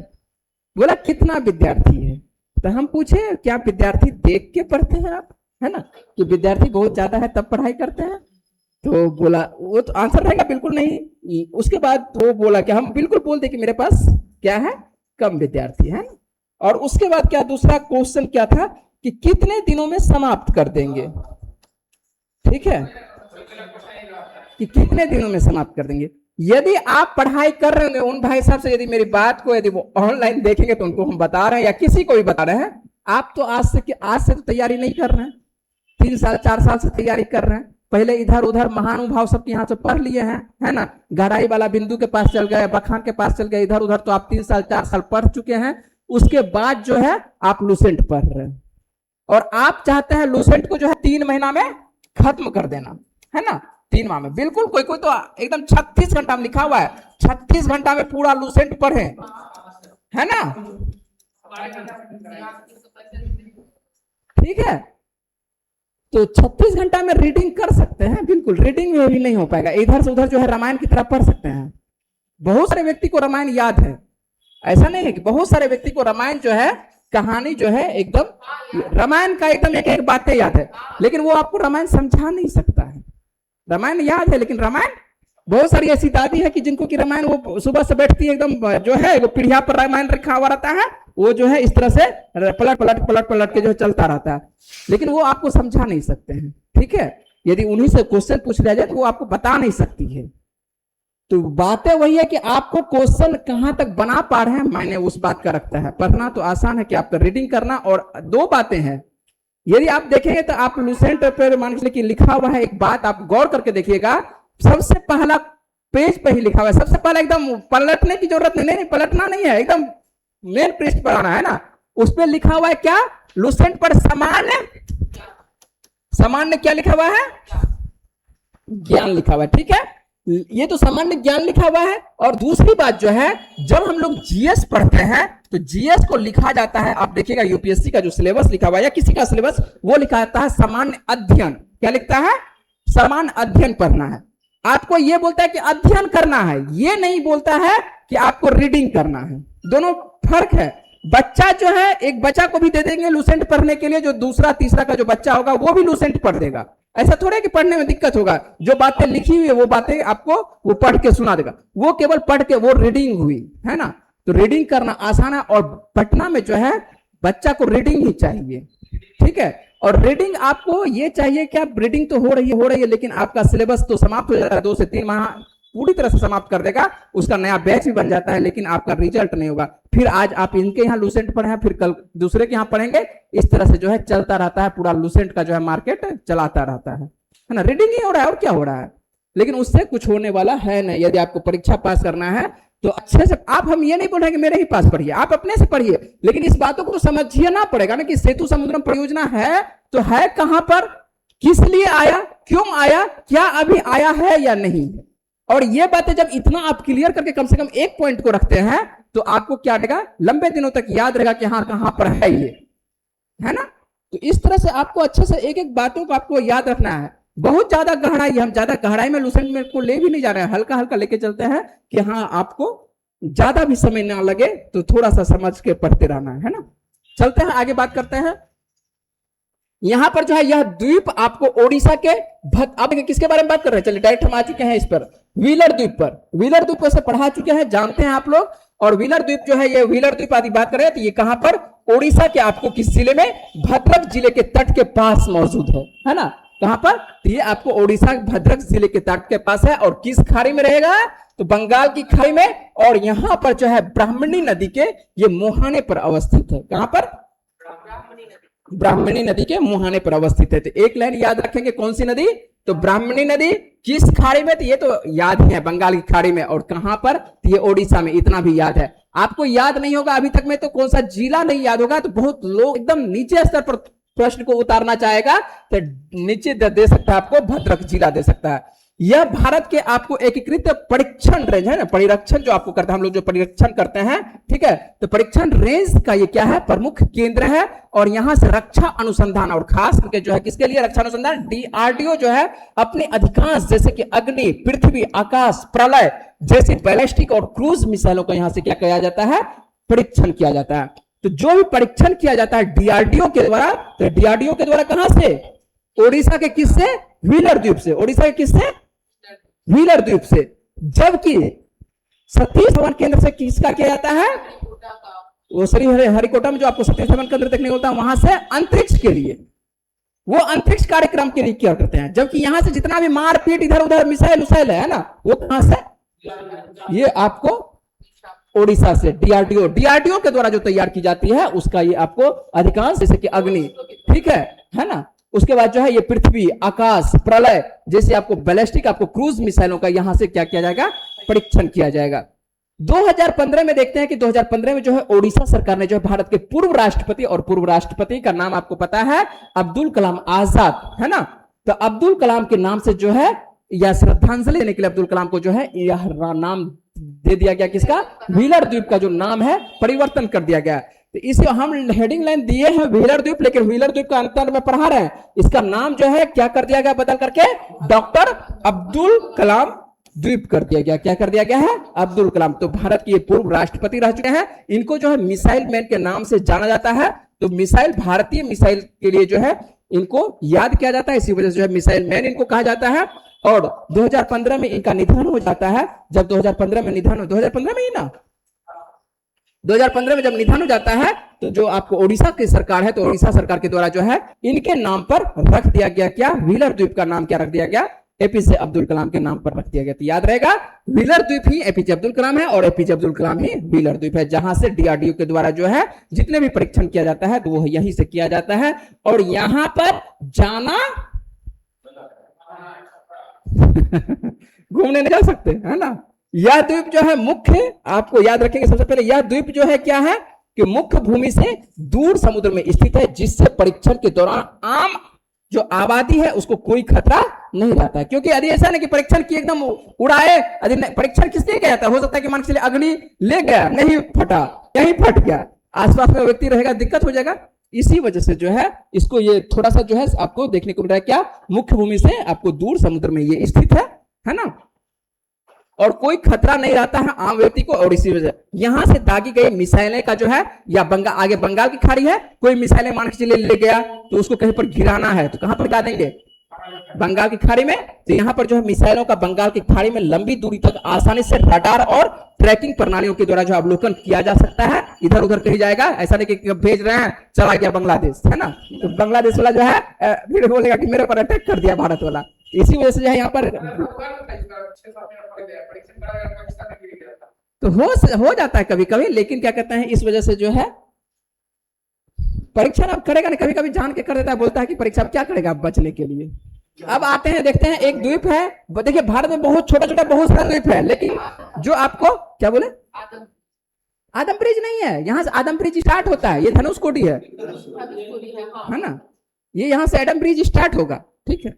बोला कितना विद्यार्थी है, तो हम पूछे क्या विद्यार्थी देख के पढ़ते हैं आप, है ना, कि विद्यार्थी बहुत ज्यादा है तब पढ़ाई करते हैं, तो बोला वो तो आंसर रहेगा बिल्कुल नहीं। उसके बाद वो बोला कि हम बिल्कुल बोल दे कि मेरे पास क्या है, कम विद्यार्थी है। और उसके बाद क्या दूसरा क्वेश्चन क्या था कि कितने दिनों में समाप्त कर देंगे, ठीक है, कि कितने दिनों में समाप्त कर देंगे। यदि आप पढ़ाई कर रहे होंगे उन भाई साहब से, यदि मेरी बात को यदि वो ऑनलाइन देखेंगे तो उनको हम बता रहे हैं या किसी को भी बता रहे हैं, आप तो आज से तो तैयारी नहीं कर रहे हैं, 3 साल 4 साल से तैयारी कर रहे हैं। पहले इधर उधर महानुभाव सबके यहाँ से पढ़ लिए हैं, है ना, गहराई वाला बिंदु के पास चल गए, बखान के पास चल गए, इधर उधर तो आप 3 साल 4 साल पढ़ चुके हैं। उसके बाद जो है आप लूसेंट पढ़ रहे हैं और आप चाहते हैं लूसेंट को जो है 3 महीना में खत्म कर देना, है ना, 3 माह में। बिल्कुल कोई कोई तो एकदम 36 घंटा में लिखा हुआ है, 36 घंटा में पूरा लूसेंट पढ़े, है ना, ठीक है। तो 36 घंटा में रीडिंग कर सकते हैं, बिल्कुल रीडिंग में भी नहीं हो पाएगा। इधर से उधर जो है रामायण की तरह पढ़ सकते हैं। बहुत सारे व्यक्ति को रामायण याद है, ऐसा नहीं है कि बहुत सारे व्यक्ति को रामायण जो है कहानी जो है एकदम रामायण का एकदम एक एक बातें याद है, लेकिन वो आपको रामायण समझा नहीं सकता है। रामायण याद है लेकिन रामायण, बहुत सारी ऐसी दादी है कि जिनको कि रामायण वो सुबह से बैठती है एकदम जो है वो पीढ़िया पर रामायण रखा हुआ रहता है, वो जो है इस तरह से पलट पलट पलट पलट के जो चलता रहता है, लेकिन वो आपको समझा नहीं सकते हैं, ठीक है। यदि उन्हीं से क्वेश्चन पूछ लिया जाए तो वो आपको बता नहीं सकती है। तो बातें वही है कि आपको क्वेश्चन कहां तक बना पा रहे हैं, मैंने उस बात का रखता है। पढ़ना तो आसान है कि आपका रीडिंग करना, और 2 बातें हैं। यदि आप देखेंगे तो आप लूसेंट पर मान लीजिए लिखा हुआ है एक बात, आप गौर करके देखिएगा, सबसे पहला पेज पे ही लिखा हुआ है, सबसे पहले एकदम पलटने की जरूरत नहीं, पलटना नहीं है, एकदम मेन पृष्ठ पर आना है ना। उस पर लिखा हुआ है क्या, लूसेंट पर सामान्य, सामान्य क्या लिखा हुआ है, ज्ञान लिखा हुआ है, ठीक है। ये तो सामान्य ज्ञान लिखा हुआ है। और दूसरी बात जो है, जब हम लोग जीएस पढ़ते हैं तो जीएस को लिखा जाता है, आप देखिएगा यूपीएससी का जो सिलेबस लिखा हुआ है या किसी का सिलेबस, वो लिखा जाता है सामान्य अध्ययन। क्या लिखता है, सामान्य अध्ययन पढ़ना है। आपको ये बोलता है कि अध्ययन करना है, ये नहीं बोलता है कि आपको रीडिंग करना है। दोनों फर्क है। बच्चा जो है, एक बच्चा को भी दे देंगे लूसेंट पढ़ने के लिए, जो दूसरा तीसरा का जो बच्चा होगा वो भी लूसेंट पढ़ देगा। ऐसा थोड़ा है कि पढ़ने में दिक्कत होगा, जो बातें लिखी हुई है वो बातें आपको वो पढ़ के सुना देगा, वो केवल पढ़ के, वो रीडिंग हुई, है ना। तो रीडिंग करना आसान है, और पटना में जो है बच्चा को रीडिंग ही चाहिए, ठीक है। और रीडिंग आपको ये चाहिए कि आप रीडिंग तो हो रही है, लेकिन आपका सिलेबस तो समाप्त हो जाता है, 2 से 3 माह पूरी तरह से समाप्त कर देगा, उसका नया बैच भी बन जाता है, लेकिन आपका रिजल्ट नहीं होगा। फिर आज आप इनके यहाँ लूसेंट पढ़े हैं, फिर कल दूसरे के यहाँ पढ़ेंगे, इस तरह से जो है चलता रहता है, पूरा लूसेंट का जो है मार्केट चलाता रहता है ना। रीडिंग ही हो रहा है और क्या हो रहा है, लेकिन उससे कुछ होने वाला है नहीं। यदि आपको परीक्षा पास करना है तो अच्छे से आप, हम ये नहीं बोल रहे कि मेरे ही पास पढ़िए, आप अपने से पढ़िए, लेकिन इस बातों को तो समझिए ना पड़ेगा ना कि सेतु समुद्रम परियोजना है तो है कहां पर, किस लिए आया, क्यों आया, क्या अभी आया है या नहीं। और ये बातें जब इतना आप क्लियर करके कम से कम एक पॉइंट को रखते हैं तो आपको क्या रहेगा, लंबे दिनों तक याद रहेगा कि हाँ कहां पर है ये, है ना। तो इस तरह से आपको अच्छे से एक एक बातों को आपको याद रखना है। बहुत ज्यादा गहराई, हम ज्यादा गहराई में लूसेंट में को ले भी नहीं जा रहे हैं, हल्का हल्का लेके चलते हैं कि हाँ आपको ज्यादा भी समय ना लगे, तो थोड़ा सा समझ के पढ़ते रहना है ना। चलते हैं आगे, बात करते हैं। यहां पर जो है यह द्वीप आपको ओडिशा के आप किसके बारे में बात कर रहे हैं, चलिए डायरेक्ट हम आ चुके हैं इस पर, व्हीलर द्वीप पर। व्हीलर द्वीप से पढ़ा चुके हैं, जानते हैं आप लोग। और व्हीलर द्वीप जो है, ये व्हीलर द्वीप आदि बात कर रहे हैं, तो ये कहां पर, ओडिशा के आपको किस जिले में, भद्रक जिले के तट के पास मौजूद है ना। कहां पर, ये आपको ओडिशा भद्रक जिले के तट के पास है। और किस खाड़ी में रहेगा, तो बंगाल की खाड़ी में। और यहां पर जो है ब्राह्मणी नदी के ये मुहाने पर अवस्थित है। कहां पर, ब्राह्मणी नदी के मुहाने पर अवस्थित है। तो एक लाइन याद रखेंगे, कौन सी नदी, तो ब्राह्मणी नदी। किस खाड़ी में, तो ये तो याद ही है, बंगाल की खाड़ी में। और कहां पर, तो ये ओडिशा में, इतना भी याद है। आपको याद नहीं होगा अभी तक में, तो कौन सा जिला नहीं याद होगा, तो बहुत लोग एकदम नीचे स्तर पर प्रश्न को उतारना चाहेगा तो नीचे दे सकता है, आपको भद्रक जिला दे सकता है। यह भारत के आपको एकीकृत परीक्षण रेंज है ना, परीक्षण जो आपको करते हैं, हम लोग जो परीक्षण करते हैं, ठीक है, तो परीक्षण रेंज का ये क्या है, प्रमुख केंद्र है। और यहां से रक्षा अनुसंधान, और खास करके जो है किसके लिए रक्षा अनुसंधान, डीआरडीओ जो है अपने अधिकांश, जैसे कि अग्नि, पृथ्वी, आकाश, प्रलय जैसी बैलिस्टिक और क्रूज मिसाइलों को यहां से क्या किया जाता है, परीक्षण किया जाता है। तो जो भी परीक्षण किया जाता है डीआरडीओ के द्वारा, तो डीआरडीओ के द्वारा कहां से, ओडिशा के किससे? व्हीलर द्वीप से। ओडिशा के किससे? व्हीलर द्वीप से। जबकि सतीश धवन केंद्र से किसका किया जाता है? हरिकोटा का। वो श्री हरिकोटा में जो आपको सतीश धवन केंद्र देखने को होता है, वहां से अंतरिक्ष के लिए, वो अंतरिक्ष कार्यक्रम के लिए किया करते हैं। जबकि यहां से जितना भी मारपीट इधर उधर मिसाइल उसाइल है ना, वो कहां से? ये आपको ओडिशा से डीआरडीओ के द्वारा जो तैयार की जाती है, उसका ये आपको अधिकांश, जैसे कि अग्नि, ठीक है ना। उसके बाद जो है ये पृथ्वी, आकाश, प्रलय जैसे आपको बैलिस्टिक, आपको क्रूज मिसाइलों का यहां से क्या किया जाएगा? परीक्षण किया जाएगा। 2015 में देखते हैं कि 2015 में जो है ओडिशा सरकार ने जो है भारत के पूर्व राष्ट्रपति, और पूर्व राष्ट्रपति का नाम आपको पता है अब्दुल कलाम आजाद, है ना। तो अब्दुल कलाम के नाम से जो है, या श्रद्धांजलि देने के लिए अब्दुल कलाम को जो है यह नाम दे दिया गया, किसका? व्हीलर द्वीप का जो नाम है परिवर्तन कर दिया गया। तो इसे हम हेडिंग लाइन दिए हैं व्हीलर द्वीप, लेकिन व्हीलर द्वीप का अंतर में पढ़ा रहे हैं, इसका नाम जो है क्या कर दिया गया बदल करके? डॉक्टर अब्दुल कलाम द्वीप कर दिया गया। क्या कर दिया गया है? अब्दुल कलाम। तो भारत के ये पूर्व राष्ट्रपति रह चुके हैं। इनको जो है मिसाइल मैन के नाम से जाना जाता है। तो मिसाइल, भारतीय मिसाइल के लिए जो है इनको याद किया जाता है, इसी वजह से जो है मिसाइल मैन इनको कहा जाता है। और 2015 में इनका निधन हो जाता है। जब 2015 में निधन हो, 2015 में ही ना, 2015 में जब निधन हो जाता है, तो जो आपको ओडिशा की सरकार है, तो ओडिशा सरकार के द्वारा जो है इनके नाम पर रख दिया गया क्या? व्हीलर द्वीप का नाम क्या रख दिया गया? एपीजे अब्दुल कलाम के नाम पर रख दिया गया। तो याद रहेगा, व्हीलर द्वीप ही एपीजे अब्दुल कलाम है, और एपीजे अब्दुल कलाम ही व्हीलर द्वीप है, जहां से डीआरडीओ के द्वारा जो है जितने भी परीक्षण किया जाता है, तो वो यहीं से किया जाता है। और यहां पर जाना घूमने नहीं जा सकते, है ना। यह द्वीप जो है मुख्य, आपको याद रखेंगे सबसे पहले, यह द्वीप जो है क्या है कि मुख्य भूमि से दूर समुद्र में स्थित है, जिससे परीक्षण के दौरान आम जो आबादी है उसको कोई खतरा नहीं रहता है। क्योंकि यदि ऐसा नहीं कि परीक्षण की एकदम उड़ाए, परीक्षण किस लिए किया जाता है? हो सकता है कि मान के चलिए अग्नि ले गया, नहीं फटा, यहीं फट गया, आसपास में व्यक्ति रहेगा, दिक्कत हो जाएगा। इसी वजह से जो है इसको ये थोड़ा सा जो है आपको देखने को मिल रहा है, क्या? मुख्य भूमि से आपको दूर समुद्र में ये स्थित है ना, और कोई खतरा नहीं रहता है आम व्यक्ति को। और इसी वजह यहां से दागी गई मिसाइलें का जो है, या आगे बंगाल की खाड़ी है, कोई मिसाइलें मान के चलिए ले गया, तो उसको कहीं पर गिराना है, तो कहां पर गिरा देंगे? बंगाल की खाड़ी में। तो यहां पर जो है मिसाइलों का बंगाल की खाड़ी में लंबी दूरी तक आसानी से रडार और ट्रैकिंग प्रणालियों के द्वारा जो अवलोकन किया जा सकता है। इधर उधर कहीं जाएगा, ऐसा नहीं कि भेज रहे हैं चला गया बांग्लादेश, है ना, तो बांग्लादेश वाला जो है फिर बोलेगा कि मेरे पर अटैक कर दिया भारत वाला। इसी वजह से जो है यहाँ पर तो हो जाता है कभी कभी, लेकिन क्या कहते हैं, इस वजह से जो है परीक्षा अब करेगा नहीं, कभी कभी जान के कर देता है, बोलता है कि परीक्षा क्या करेगा बचने के लिए। अब आते हैं, देखते हैं, एक द्वीप है, देखिए भारत में बहुत छोटा छोटा बहुत सारा द्वीप है, लेकिन जो आपको क्या बोले, आदम ब्रिज नहीं है, यहां से आदम ब्रिज स्टार्ट होता है, ये धनुषकोटी है ना, ये यहां से एडम ब्रिज स्टार्ट होगा, ठीक है।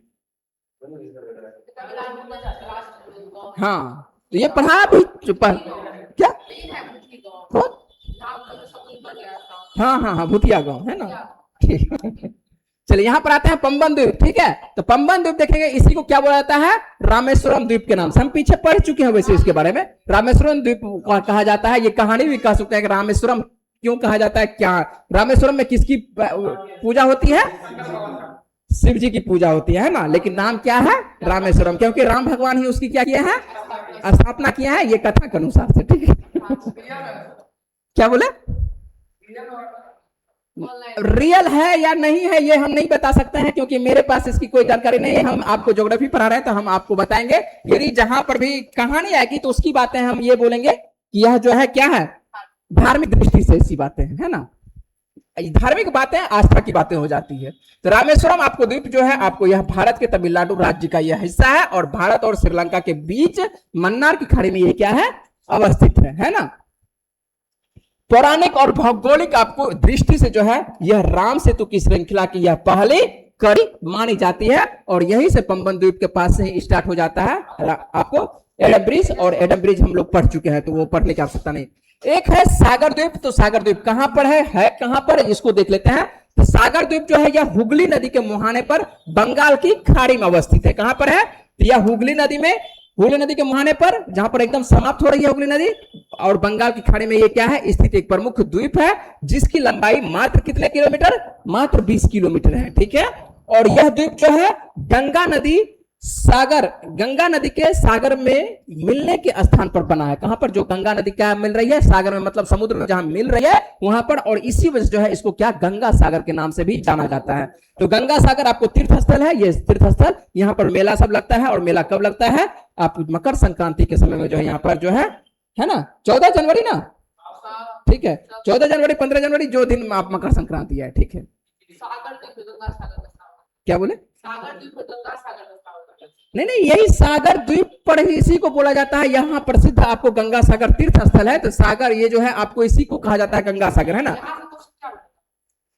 हाँ, तो ये पढ़ा भी क्या, हाँ भूतिया गांव है ना, ठीक। चलिए यहाँ पर आते हैं पंबन द्वीप, ठीक है। तो पंबन द्वीप देखेंगे, इसी को क्या बोला जाता है, रामेश्वरम द्वीप के नाम से। हम पीछे पढ़ चुके हैं वैसे इसके बारे में। रामेश्वरम द्वीप कहा जाता है, ये कहानी भी कह सकते हैं कि रामेश्वरम क्यों कहा जाता है, क्या रामेश्वरम में किसकी पूजा होती है, शिव जी की पूजा होती है ना, लेकिन नाम क्या है रामेश्वरम, क्योंकि राम भगवान ही उसकी क्या किया है, स्थापना किया है, ये कथा के अनुसार से, ठीक है। क्या बोले, रियल है या नहीं है ये हम नहीं बता सकते हैं, क्योंकि मेरे पास इसकी कोई जानकारी नहीं है। हम आपको ज्योग्राफी पढ़ा रहे हैं तो हम आपको बताएंगे, यदि जहां पर भी कहानी आएगी तो उसकी बातें हम ये बोलेंगे कि यह जो है क्या है, धार्मिक दृष्टि से ऐसी बातें है ना, धार्मिक बातें आस्था की बातें हो जाती है। तो रामेश्वरम आपको द्वीप जो है, आपको यह भारत के तमिलनाडु राज्य का यह हिस्सा है, और भारत और श्रीलंका के बीच मन्नार की खाड़ी में ये क्या है, अवस्थित है ना। पौराणिक और भौगोलिक आपको दृष्टि से जो है यह राम सेतु की श्रृंखला की यह पहली कड़ी मानी जाती है, और यहीं से पंबन द्वीप के पास से ही स्टार्ट हो जाता है आपको एडम ब्रिज, और एडम ब्रिज हम लोग पढ़ चुके हैं तो वो पढ़ने की आवश्यकता नहीं। एक है सागर द्वीप, तो सागर द्वीप कहां पर है कहां पर, इसको देख लेते हैं। तो सागर द्वीप जो है यह हुगली नदी के मुहाने पर बंगाल की खाड़ी में अवस्थित है। कहां पर है, तो यह हुगली नदी में, हुगली नदी के मुहाने पर, जहां पर एकदम समाप्त हो रही है हुगली नदी, और बंगाल की खाड़ी में ये क्या है, स्थित एक प्रमुख द्वीप है, जिसकी लंबाई मात्र कितने किलोमीटर, मात्र 20 किलोमीटर है, ठीक है। और यह द्वीप जो है गंगा नदी के सागर में मिलने के स्थान पर बना है। कहां पर? जो गंगा नदी क्या मिल रही है सागर में, मतलब समुद्र में जहां मिल रही है वहां पर, और इसी वजह जो है इसको क्या गंगा सागर के नाम से भी जाना जाता है। तो गंगा सागर आपको तीर्थ स्थल है, ये तीर्थ स्थल, यहाँ पर मेला सब लगता है। और मेला कब लगता है? आप मकर संक्रांति के समय में जो है यहाँ पर जो है ना 14 जनवरी ना, ठीक है, 14 जनवरी 15 जनवरी जो दिन आप मकर संक्रांति है, ठीक है। क्या बोले? नहीं, यही सागर द्वीप पर ही इसी को बोला जाता है। यहाँ प्रसिद्ध आपको गंगा सागर तीर्थ स्थल है, तो सागर ये जो है आपको इसी को कहा जाता है गंगा सागर, है ना।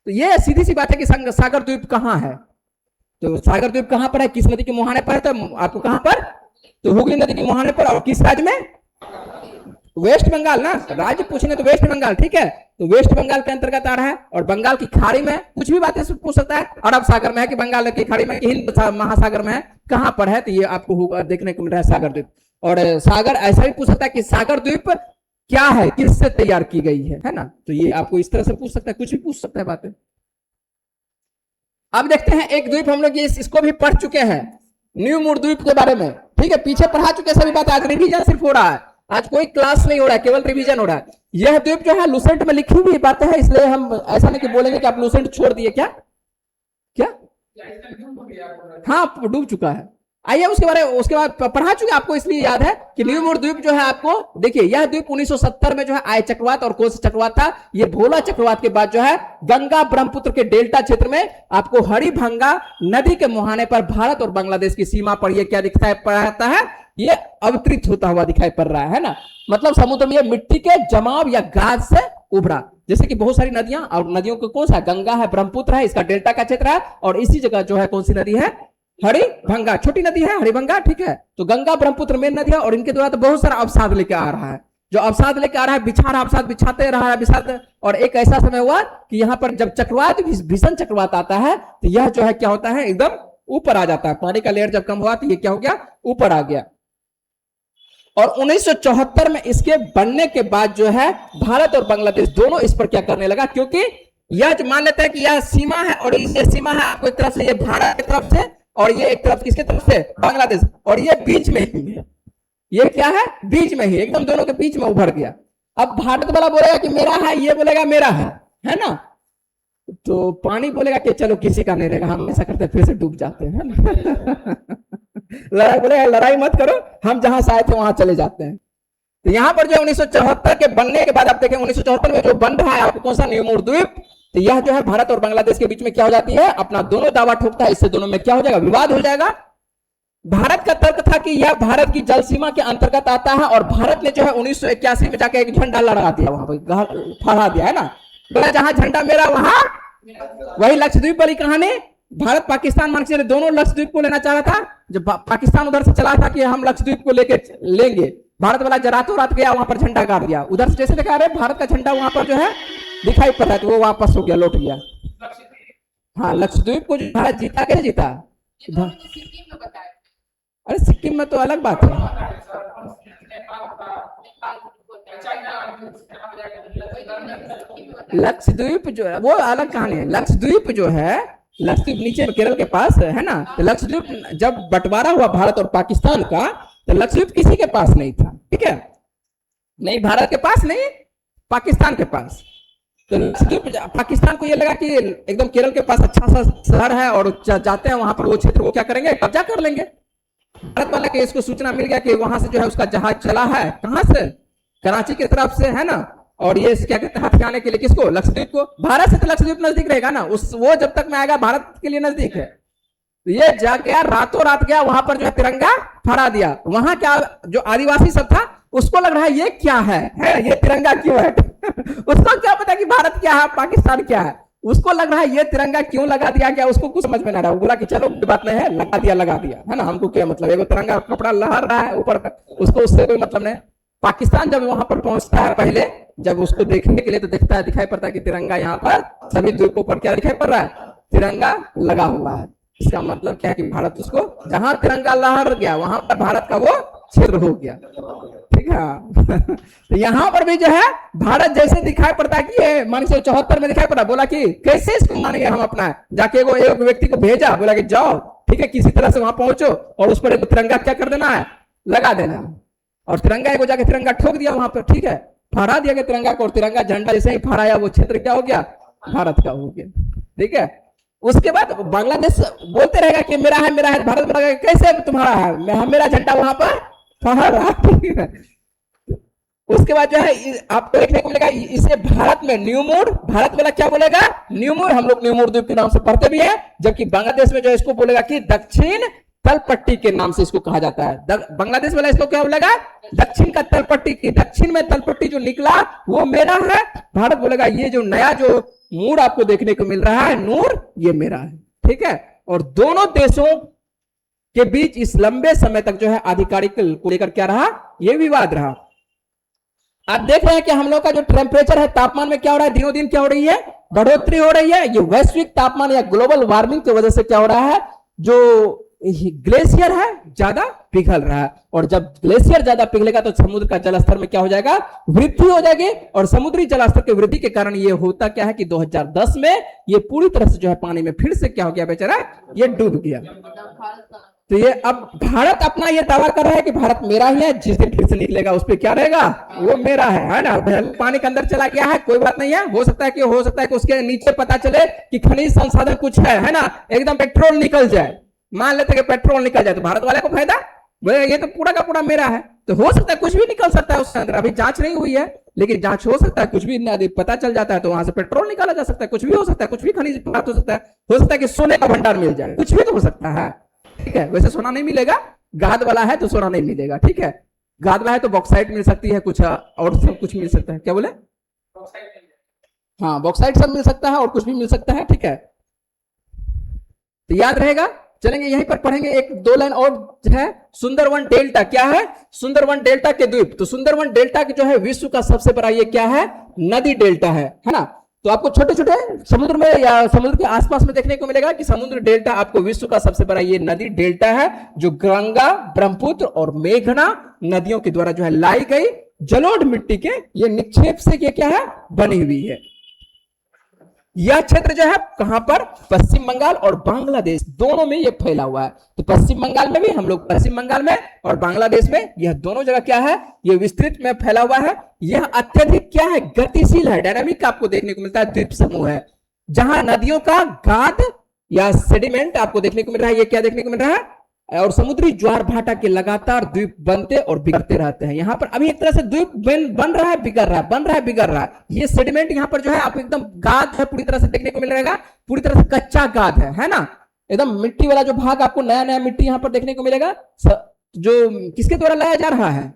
तो ये सीधी सी बात है कि सागर द्वीप कहाँ है। तो सागर द्वीप कहाँ पर है? किस नदी के मुहाने पर है? तो आपको कहाँ पर? तो हुगली नदी के मुहाने पर। और किस राज्य में? वेस्ट बंगाल ना, राज्य पूछने तो वेस्ट बंगाल, ठीक है। तो वेस्ट बंगाल के अंतर्गत आ रहा है। और बंगाल की खाड़ी में कुछ भी बातें पूछ सकता है, अरब सागर में है कि बंगाल की खाड़ी में कि हिंद महासागर में है, कहां पर है? तो ये आपको देखने को मिल रहा है सागर द्वीप। और सागर ऐसा भी पूछ सकता है कि सागर द्वीप क्या है, किससे तैयार की गई है ना। तो ये आपको इस तरह से पूछ सकता है, कुछ भी पूछ सकता है बातें। अब देखते हैं एक द्वीप हम लोग इसको भी पढ़ चुके हैं, न्यू मूर द्वीप के बारे में, ठीक है। पीछे पढ़ा चुके सभी बातें, आज रिवीजन सिर्फ हो रहा है, आज कोई क्लास नहीं हो रहा है, केवल रिवीजन हो रहा है। यह द्वीप जो है लुसेंट में लिखी हुई बातें है, इसलिए हम ऐसा नहीं कि बोलेंगे कि आप लुसेंट छोड़ दिए। क्या क्या? हाँ, डूब चुका है। आइए उसके बाद पढ़ा चुके, आपको इसलिए याद है कि न्यू मूर द्वीप जो है आपको देखिए, यह द्वीप 1970 में जो है आय चक्रवात और कौन सा चक्रवात था? ये भोला चक्रवात के बाद जो है गंगा ब्रह्मपुत्र के डेल्टा क्षेत्र में आपको हरिभंगा नदी के मुहाने पर भारत और बांग्लादेश की सीमा पर यह क्या दिखाई पड़ता है? ये अवतरित होता हुआ दिखाई पड़ रहा है ना। मतलब समुद्र में मिट्टी के जमाव या गाज से उभरा, जैसे कि बहुत सारी नदियां, और नदियों को कौन सा? गंगा है, ब्रह्मपुत्र है, इसका डेल्टा का क्षेत्र है। और इसी जगह जो है कौन सी नदी है? हरिभंगा, छोटी नदी है हरिभंगा, ठीक है। तो गंगा ब्रह्मपुत्र मेन नदी है, और इनके द्वारा तो बहुत सारा अवसाद लेके आ रहा है, जो अवसाद लेके आ रहा है, बिछा रहा अवसाद, बिछाते रहा है। और एक ऐसा समय हुआ कि यहाँ पर जब चक्रवात, भीषण चक्रवात आता है, तो यह जो है क्या होता है? एकदम ऊपर आ जाता है। पानी का लेयर जब कम हुआ तो ये क्या हो गया? ऊपर आ गया। और 1974 में इसके बनने के बाद जो है भारत और बांग्लादेश दोनों इस पर क्या करने लगा, क्योंकि यह जो मान लेते हैं कि यह सीमा है, और ये सीमा है आपको एक तरफ से ये भारत की तरफ से, और ये एक तरफ किसके तरफ से? बांग्लादेश, और ये बीच में ही है। ये क्या है? बीच में ही, एकदम दोनों के बीच में उभर गया। अब भारत वाला बोलेगा कि मेरा है, ये बोलेगा मेरा है ना। तो पानी बोलेगा कि चलो किसी का नहीं रहेगा, हम ऐसा करते फिर से डूब जाते हैं ना। लड़ाई बोलेगा लड़ाई मत करो, हम जहां से आए थे वहां चले जाते हैं। तो यहाँ पर जो 1974 के बनने के बाद आप देखें 1974 में जो बन रहा है आपको कौन सा? न्यू मूर द्वीप। तो यह जो है भारत और बांग्लादेश के बीच में क्या हो जाती है? अपना दोनों दावा ठोकता है, इससे दोनों में क्या हो जाएगा? विवाद हो जाएगा। भारत का तर्क था कि यह भारत की जल सीमा के अंतर्गत आता है, और भारत ने जो है 1981 में जाकर एक झंडा लड़ा दिया, वहां पर फहरा दिया, है ना। बोला जहां झंडा मेरा वहां, वही लक्षद्वीप वाली कहानी। भारत पाकिस्तान मान के दोनों लक्षद्वीप को लेना चाह रहा था। जब पाकिस्तान उधर से चला था कि हम लक्षद्वीप को लेके लेंगे, भारत वाला रातों रात गया वहां पर झंडा गाड़ दिया। उधर से जैसे देखा रहे भारत का झंडा वहां पर जो है दिखाई पड़ रहा है, तो वो वापस हो गया, लौट गया। हाँ, लक्षद्वीप को जो भारत जीता, कैसे जीता? अरे सिक्किम में तो अलग बात है। लक्षद्वीप जो है वो अलग कहानी है। लक्षद्वीप जो है, लक्षद्वीप नीचे केरल के पास है ना। तो लक्षद्वीप जब बंटवारा हुआ भारत और पाकिस्तान का, तो लक्षद्वीप किसी के पास नहीं था, ठीक है। नहीं भारत के पास, नहीं पाकिस्तान के पास। तो लक्षद्वीप पाकिस्तान को ये लगा कि एकदम केरल के पास अच्छा सा शहर है, और जाते हैं वहां पर, वो क्षेत्र को क्या करेंगे? कब्जा कर लेंगे। भारत वाला के इसको सूचना मिल गया कि वहां से जो है उसका जहाज चला है, कहां से? कराची की तरफ से, है ना। और ये क्या कहते हैं हथियाने के लिए किसको? लक्षद्वीप को। भारत से तो लक्षद्वीप नजदीक रहेगा ना, वो जब तक में आएगा भारत के लिए नजदीक है। तो ये जा गया, रातों रात गया वहां पर जो है तिरंगा फहरा दिया। वहां क्या जो आदिवासी सब था उसको लग रहा है ये क्या है ये तिरंगा क्यों है? उसको क्या पता कि भारत क्या है, पाकिस्तान क्या है। उसको लग रहा है ये तिरंगा क्यों लगा दिया गया, उसको कुछ समझ में ना रहा। वो बोला कि चलो बात नहीं है, लगा दिया, है ना। हमको क्या मतलब, एगो तिरंगा कपड़ा लहर रहा है ऊपर, उसको उससे कोई मतलब नहीं। पाकिस्तान जब वहां पर पहुंचता है, पहले जब उसको देखने के लिए तो देखता है, दिखाई पड़ता है कि तिरंगा यहाँ पर सभी द्वीपों पर क्या दिखाई पड़ रहा है? तिरंगा लगा हुआ है। इसका मतलब क्या है कि भारत उसको, जहां तिरंगा लहर गया वहां पर भारत का वो क्षेत्र हो गया। ठीक है। तो यहाँ पर भी जो है भारत जैसे दिखाई पड़ता है कि ये 1974 में दिखाई पड़ा, बोला कि कैसे इसको मानेंगे हम अपना, जाके वो एक व्यक्ति को भेजा, बोला कि जाओ ठीक है किसी तरह से वहां पहुंचो और उस पर एक तिरंगा क्या कर देना है, लगा देना। और तिरंगा को जाके तिरंगा ठोक दिया वहां पर, ठीक है, फहरा दिया गया तिरंगा को, और तिरंगा झंडा जैसे ही फहराया वो क्षेत्र क्या हो गया, भारत का हो गया, ठीक है। उसके बाद बांग्लादेश बोलते रहेगा कि मेरा है, भारत बोलेगा कैसे तुम्हारा है, मेरा झंडा वहां पर फहरा, ठीक है। उसके बाद जो है आपको देखने को मिलेगा इसे भारत में न्यू मूड, भारत वाला क्या बोलेगा, न्यू मूड, हम लोग न्यू मूड द्वीप के नाम से पढ़ते भी है, जबकि बांग्लादेश में जो है इसको बोलेगा कि दक्षिण तलपट्टी के नाम से इसको कहा जाता है। बांग्लादेश वाला इसको क्या बोलेगा, दक्षिण का तलपट्टी की, दक्षिण में तलपट्टी जो निकला वो मेरा है। भारत बोलेगा ये जो नया जो मूड आपको देखने को मिल रहा है नूर, ये मेरा है, ठीक है। और दोनों देशों के बीच इस लंबे समय तक जो है आधिकारिक को लेकर क्या रहा, ये विवाद रहा। आप देख रहे हैं कि हम लोग का जो टेम्परेचर है, तापमान में क्या हो रहा है, दिनों दिन क्या हो रही है, बढ़ोतरी हो रही है। ये वैश्विक तापमान या ग्लोबल वार्मिंग की वजह से क्या हो रहा है, जो ग्लेशियर है ज्यादा पिघल रहा है, और जब ग्लेशियर ज्यादा पिघलेगा तो समुद्र का जलस्तर में क्या हो जाएगा, वृद्धि हो जाएगी। और समुद्री जलस्तर की वृद्धि के कारण ये होता क्या है कि 2010 में ये पूरी तरह से जो है पानी में फिर से क्या हो गया बेचारा, ये डूब गया। तो ये अब भारत अपना ये दावा कर रहा है कि भारत मेरा ही है, जिस दिन फिर से निकलेगा उस पर क्या रहेगा, वो मेरा है ना। पानी के अंदर चला गया है, कोई बात नहीं है, हो सकता है कि उसके नीचे पता चले कि खनिज संसाधन कुछ है ना, एकदम पेट्रोल निकल जाए, मान लेते कि पेट्रोल निकल जाए तो भारत वाले को फायदा, ये तो पूरा का पूरा मेरा है। तो हो सकता है कुछ भी निकल सकता है उसके अंदर, अभी जांच नहीं हुई है, लेकिन जांच हो सकता है, कुछ भी पता चल जाता है तो वहां से पेट्रोल निकाला जा सकता है, कुछ भी हो सकता है, कुछ भी खनिज प्राप्त हो सकता है कि सोने का भंडार मिल जाए, कुछ भी तो हो सकता है, ठीक है। वैसे सोना नहीं मिलेगा, गाद वाला है तो सोना नहीं मिलेगा, ठीक है। गाद वाला है तो बॉक्साइट मिल सकती है, कुछ और सब कुछ मिल सकता है, क्या बोले, हाँ बॉक्साइट सब मिल सकता है और कुछ भी मिल सकता है, ठीक है। तो याद रहेगा, चलेंगे यहीं पर पढ़ेंगे एक दो लाइन और है, सुंदरवन डेल्टा क्या है, सुंदरवन डेल्टा के द्वीप। तो सुंदरवन डेल्टा के जो है विश्व का सबसे बड़ा ये क्या है, नदी डेल्टा है ना। तो आपको छोटे छोटे समुद्र में या समुद्र के आसपास में देखने को मिलेगा कि समुद्र डेल्टा आपको विश्व का सबसे बड़ा ये नदी डेल्टा है, जो गंगा, ब्रह्मपुत्र और मेघना नदियों के द्वारा जो है लाई गई जलोढ़ मिट्टी के ये निक्षेप से ये क्या है, बनी हुई है। यह क्षेत्र जो है कहां पर, पश्चिम बंगाल और बांग्लादेश दोनों में ये फैला हुआ है। तो पश्चिम बंगाल में भी हम लोग, पश्चिम बंगाल में और बांग्लादेश में, यह दोनों जगह क्या है, ये विस्तृत में फैला हुआ है। यह अत्यधिक क्या है, गतिशील है, डायनामिक आपको देखने को मिलता है द्वीप समूह है, जहां नदियों का गाद या सेडिमेंट आपको देखने को मिल रहा है, ये क्या देखने को मिल रहा है, और समुद्री ज्वार भाटा के लगातार द्वीप बनते और बिगड़ते रहते हैं। यहाँ पर अभी एक तरह से द्वीप बन रहा है, बिगड़ रहा है, बन रहा है, बिगड़ रहा है। ये सेडिमेंट यहाँ पर जो है आपको एकदम गाद है पूरी तरह से देखने को मिल रहेगा, पूरी तरह से कच्चा गाद है ना, एकदम मिट्टी वाला जो भाग आपको नया नया मिट्टी यहाँ पर देखने को मिलेगा, जो किसके द्वारा लाया जा रहा है,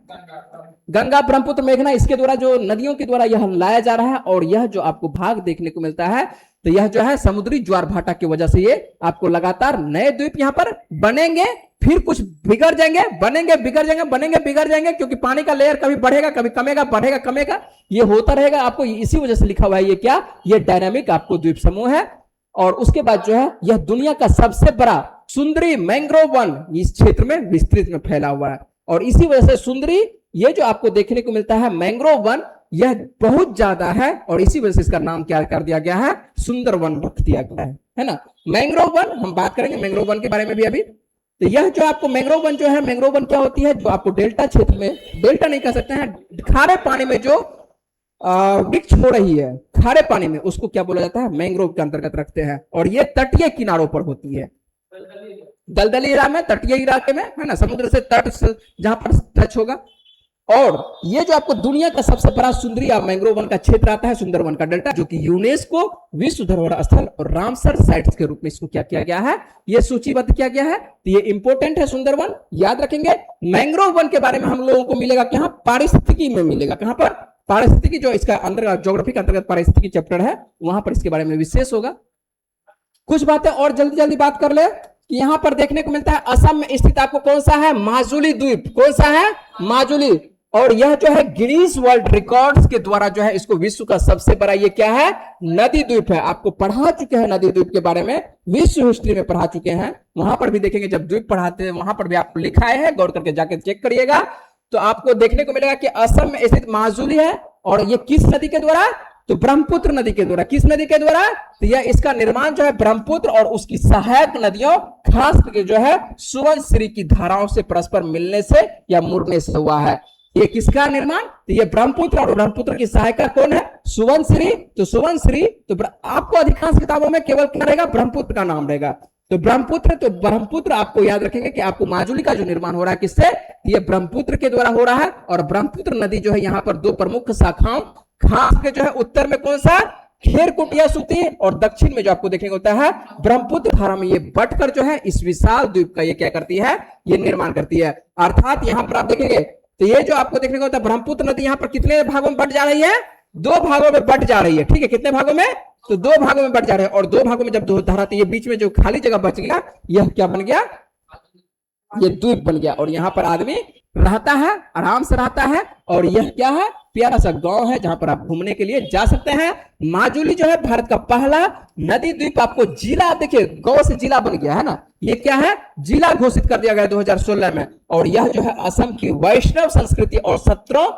गंगा, ब्रह्मपुत्र, मेघना, इसके द्वारा जो नदियों के द्वारा यह लाया जा रहा है। और यह जो आपको भाग देखने को मिलता है, तो यह जो है समुद्री ज्वार भाटा की वजह से ये आपको लगातार नए द्वीप यहाँ पर बनेंगे, फिर कुछ बिगड़ जाएंगे, बनेंगे, बिगड़ जाएंगे, बनेंगे, बिगड़ जाएंगे, क्योंकि पानी का लेयर कभी बढ़ेगा, कभी कमेगा, बढ़ेगा, कमेगा, ये होता रहेगा। आपको इसी वजह से लिखा हुआ है ये क्या, ये डायनामिक आपको द्वीप समूह है। और उसके बाद जो है यह दुनिया का सबसे बड़ा सुंदरी मैंग्रोव वन इस क्षेत्र में विस्तृत में फैला हुआ है। और इसी वजह से सुंदरी ये जो आपको देखने को मिलता है मैंग्रोव वन, यह बहुत ज्यादा है, और इसी वजह से इसका नाम क्या कर दिया गया है, सुंदरवन रख दिया गया है ना। मैंग्रोव वन हम बात करेंगे मैंग्रोव वन के बारे में भी अभी। तो यह जो आपको मैंग्रोव वन जो है, मैंग्रोव वन क्या होती है, जो आपको डेल्टा क्षेत्र में, डेल्टा नहीं कह सकते हैं, खारे पानी में जो वृक्ष हो रही है, खारे पानी में, उसको क्या बोला जाता है, मैंग्रोव के अंतर्गत रखते हैं। और ये तटीय किनारों पर होती है, दलदली इलाके में, तटीय इलाके में, है ना, समुद्र से तट जहां पर टच होगा। और ये जो आपको दुनिया का सबसे बड़ा सुंदरी या मैंग्रोव वन का क्षेत्र आता है, सुंदरवन का डेल्टा, जो कि यूनेस्को विश्व धरोहर स्थल और रामसर साइट्स के रूप में इसको क्या किया गया है, ये सूचीबद्ध किया गया है। तो ये इंपॉर्टेंट है सुंदरवन, याद रखेंगे। मैंग्रोव वन के बारे में हम लोगों को मिलेगा कहां, पारिस्थितिकी में मिलेगा, कहां पर, पारिस्थितिकी, जो इसका अंदर ज्योग्राफी के अंतर्गत पारिस्थितिकी चैप्टर है, वहां पर इसके बारे में विशेष होगा। कुछ बातें और जल्दी जल्दी बात कर ले कि यहां पर देखने को मिलता है असम में स्थित आपको कौन सा है, माजुली द्वीप, कौन सा है, माजुली। और यह जो है गिनीज वर्ल्ड रिकॉर्ड्स के द्वारा जो है इसको विश्व का सबसे बड़ा ये क्या है, नदी द्वीप है। आपको पढ़ा चुके हैं नदी द्वीप के बारे में, विश्व हिस्ट्री में पढ़ा चुके हैं, वहां पर भी देखेंगे, जब द्वीप पढ़ाते हैं वहां पर भी आपको लिखा है, गौर करके जाके चेक करिएगा। तो आपको देखने को मिलेगा कि असम में स्थित माजुली है, और ये किस नदी के द्वारा, तो ब्रह्मपुत्र नदी के द्वारा। किस नदी के द्वारा, तो यह इसका निर्माण जो है ब्रह्मपुत्र और उसकी सहायक नदियों खास करके जो है सुवर्णश्री की धाराओं से परस्पर मिलने से या मुड़ने से हुआ है। ये किसका निर्माण, तो ये ब्रह्मपुत्र, और ब्रह्मपुत्र की सहायिका कौन है, सुवर्णश्री। तो सुवर्णश्री, तो आपको अधिकांश किताबों में केवल क्या रहेगा, ब्रह्मपुत्र का नाम रहेगा। तो ब्रह्मपुत्र आपको याद रखेंगे कि आपको माजुली का जो निर्माण हो रहा है किससे, ये ब्रह्मपुत्र के द्वारा हो रहा है। और ब्रह्मपुत्र नदी जो है यहाँ पर दो प्रमुख शाखाओं, खास के जो है उत्तर में कौन सा, खेरकुटिया सूती, और दक्षिण में जो आपको देखने को होता है ब्रह्मपुत्र धारा में ये बटकर जो है इस विशाल द्वीप का ये क्या करती है, ये निर्माण करती है। अर्थात यहाँ पर आप देखेंगे तो ये जो आपको देखने को होता है ब्रह्मपुत्र नदी यहाँ पर कितने भागों में बट जा रही है, दो भागों में बट जा रही है। ठीक है, कितने भागों में, तो दो भागों में बट जा रहे हैं। और दो भागों में जब दो धारा, तो ये बीच में जो खाली जगह बच गया, यह क्या बन गया, ये द्वीप बन गया। और यहाँ पर आदमी रहता है, आराम से रहता है। और यह क्या है, प्यारा सा गांव है जहां पर आप घूमने के लिए जा सकते हैं। माजुली जो है भारत का पहला नदी द्वीप, आपको जिला, देखिए गांव से जिला बन गया है ना, ये क्या है, जिला घोषित कर दिया गया 2016 में। और यह जो है असम की वैष्णव संस्कृति और सत्रों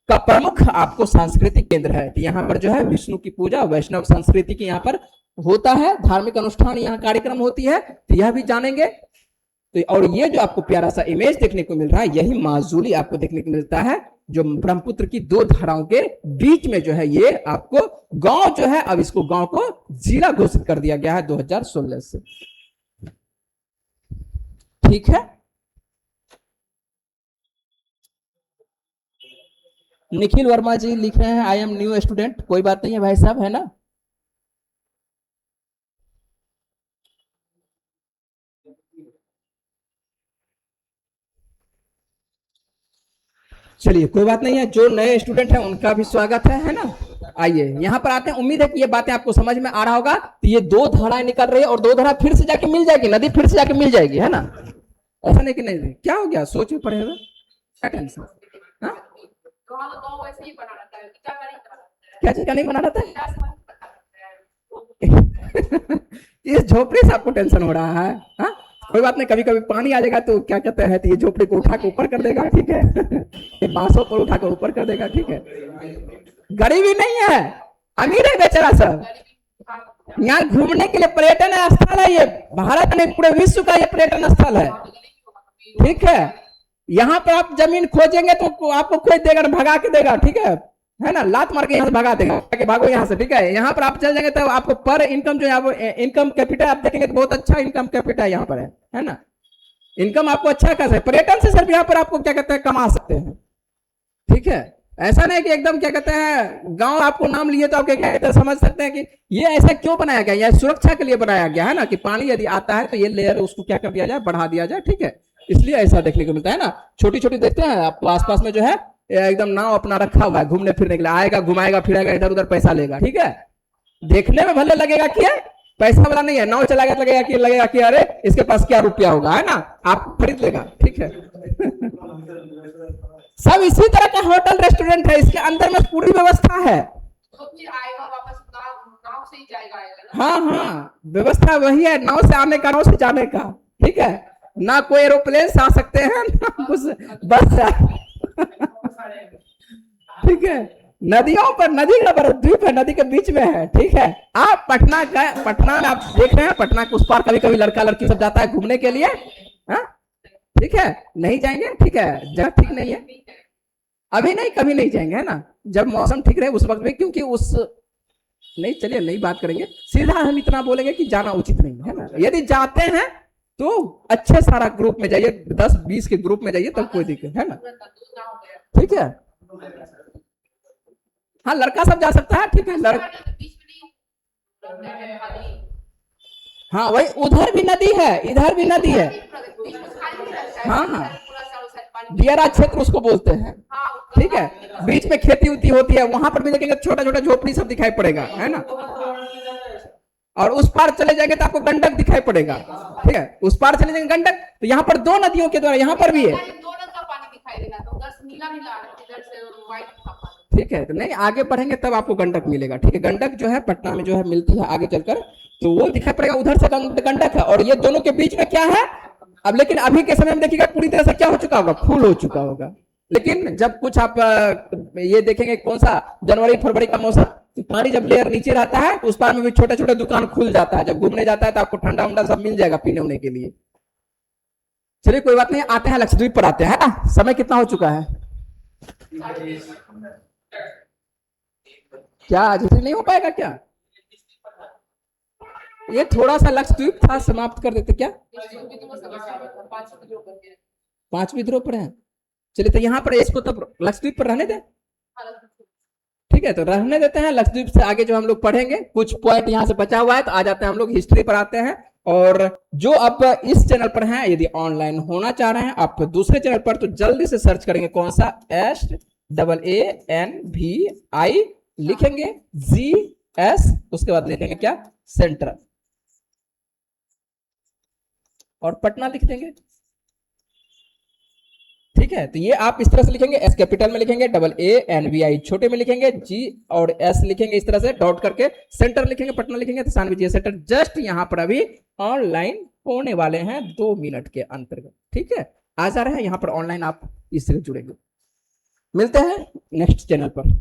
का प्रमुख आपको सांस्कृतिक केंद्र है। यहाँ पर जो है विष्णु की पूजा, वैष्णव संस्कृति की यहाँ पर होता है, धार्मिक अनुष्ठान यहाँ कार्यक्रम होती है, तो यह भी जानेंगे। तो और ये जो आपको प्यारा सा इमेज देखने को मिल रहा है, यही माजुली आपको देखने को मिलता है, जो ब्रह्मपुत्र की दो धाराओं के बीच में जो है ये आपको गांव जो है, अब इसको गांव को जिला घोषित कर दिया गया है 2016 से। ठीक है, निखिल वर्मा जी लिख रहे हैं आई एम न्यू स्टूडेंट। कोई बात नहीं है भाई साहब, है ना। चलिए कोई बात नहीं है, जो नए स्टूडेंट है उनका भी स्वागत है ना। आइए यहाँ पर आते हैं, उम्मीद है कि ये बातें आपको समझ में आ रहा होगा। तो ये दो धाराएं निकल रही है, और दो धारा फिर से जाके मिल जाएगी, नदी फिर से जाके मिल जाएगी, है ना। ऐसा नहीं कि नहीं, क्या हो गया, सोच में पड़े हुए, क्या टेंशन, क्या चीज का नहीं बना रहता है इस झोपड़ी से आपको टेंशन हो रहा है, हा? कोई बात नहीं, कभी कभी पानी आ जाएगा तो क्या कहते हैं, तो ये झोपड़ी को उठा के ऊपर कर देगा, ठीक है ये बांसों पर उठा कर ऊपर कर देगा, ठीक है। गरीबी नहीं है, अमीर है बेचारा सब। यहाँ घूमने के लिए पर्यटन स्थल है, ये भारत में पूरे विश्व का ये पर्यटन स्थल है, ठीक है। यहाँ पर आप जमीन खोजेंगे तो आपको कोई देगा ना, भगा के देगा, ठीक है ना, लात मार के यहाँ से भगा देगा कि भागो यहाँ से, ठीक है। यहाँ पर आप चल जाएंगे तो आपको पर इनकम जो है, इनकम कैपिटल आप देखेंगे तो बहुत अच्छा इनकम कैपिटल यहाँ पर है ना। इनकम आपको अच्छा खासा है, पर्यटन से सिर्फ यहाँ पर आपको क्या कहते हैं, कमा सकते हैं, ठीक है। ऐसा नहीं कि एकदम क्या कहते हैं गांव आपको नाम लिए तो आप क्या कहते हैं, समझ सकते हैं कि ये ऐसा क्यों बनाया गया, यह सुरक्षा के लिए बनाया गया है ना, कि पानी यदि आता है तो ये लेयर उसको क्या कर दिया जाए, बढ़ा दिया जाए, ठीक है। इसलिए ऐसा देखने को मिलता है ना। छोटी छोटी देखते हैं आपको आसपास में जो है एकदम नाव अपना रखा हुआ है घूमने फिरने के लिए, आएगा घुमाएगा फिरेगा, इधर उधर पैसा लेगा, ठीक है। देखने में भले लगेगा कि पैसा वाला नहीं है, नाव चलाएगा तो लगेगा कि अरे इसके पास क्या रुपया होगा, है ना, आप खरीद लेगा, ठीक है सब इसी तरह का होटल रेस्टोरेंट है, इसके अंदर में पूरी व्यवस्था है, तो फिर आएगा वापस नाव से ही जाएगा, हाँ हाँ व्यवस्था वही है, नाव से आने का, नाव से जाने का, ठीक है। ना कोई एरोप्लेन से आ सकते हैं, ना कुछ बस से ठीक है। नदियों पर, नदी का द्वीप है, नदी के बीच में है, ठीक है। आप पटना गए, पटना में आप देख रहे हैं, पटना के उस पार कभी कभी लड़का लड़की सब जाता है घूमने के लिए, ठीक है, नहीं जाएंगे, ठीक है, जगह ठीक नहीं है, अभी नहीं कभी नहीं जाएंगे, है ना, जब मौसम ठीक रहे उस वक्त में, क्योंकि उस नहीं, चलिए नहीं बात करेंगे, सीधा हम इतना बोलेंगे कि जाना उचित नहीं है ना। यदि जाते हैं तो अच्छे सारा ग्रुप में जाइए, 10-20 के ग्रुप में जाइए, तब कोई दिक्कत है ना, ठीक है। हाँ लड़का सब जा सकता है, ठीक है, हाँ वही, उधर भी नदी है, इधर भी नदी है, हाँ हाँ दियारा क्षेत्र उसको बोलते हैं, ठीक है। बीच में खेती उती होती है, वहां पर भी देखेंगे छोटा छोटा झोपड़ी सब दिखाई पड़ेगा, है ना। और उस पार चले जाएंगे तो आपको गंडक दिखाई पड़ेगा, ठीक है, उस पार चले जाएंगे गंडक, तो यहाँ पर दो नदियों के द्वारा यहाँ पर भी है, ठीक है। तो नहीं आगे बढ़ेंगे तब आपको गंडक मिलेगा, ठीक है। गंडक जो है पटना में जो है मिलती है आगे चलकर, तो वो दिखाई पड़ेगा, उधर से गंडक है, और ये दोनों के बीच में क्या है अब, लेकिन अभी के समय में देखिएगा पूरी तरह से क्या हो चुका होगा, फूल हो चुका होगा, लेकिन जब कुछ आप ये देखेंगे कौन सा जनवरी फरवरी का मौसम, तो पानी जब लेयर नीचे रहता है तो उस पार में भी छोटा छोटा दुकान खुल जाता है, जब घूमने जाता है तो आपको ठंडा उंडा सब मिल जाएगा पीने उने के लिए। चलिए कोई बात नहीं, आते हैं लक्षद्वीप पर आते हैं ना, समय कितना हो चुका है? क्या आज नहीं हो पाएगा क्या? ये थोड़ा सा लक्षद्वीप था, समाप्त कर देते क्या? पांच विद्रोह पर है। चलिए तो यहाँ पर इसको तब लक्षद्वीप पर रहने दें, ठीक है तो रहने देते हैं। लक्षद्वीप से आगे जो हम लोग पढ़ेंगे कुछ पॉइंट यहाँ से बचा हुआ है, तो आ जाते हैं हम लोग हिस्ट्री पर आते हैं। और जो आप इस चैनल पर हैं, यदि ऑनलाइन होना चाह रहे हैं आप दूसरे चैनल पर, तो जल्दी से सर्च करेंगे कौन सा, SAANVI लिखेंगे, GS उसके बाद लिखेंगे क्या, सेंट्रल, और पटना लिख देंगे। ठीक है, तो ये आप इस तरह से लिखेंगे, S कैपिटल में लिखेंगे, AANVI छोटे में लिखेंगे, G और S लिखेंगे इस तरह से डॉट करके, सेंटर लिखेंगे, पटना लिखेंगे, तो सानवी सेंटर जस्ट यहाँ पर अभी ऑनलाइन होने वाले हैं 2 मिनट के अंतर्गत। ठीक है, आ जा रहे हैं यहाँ पर ऑनलाइन, आप इससे जुड़ेंगे। मिलते हैं नेक्स्ट चैनल पर।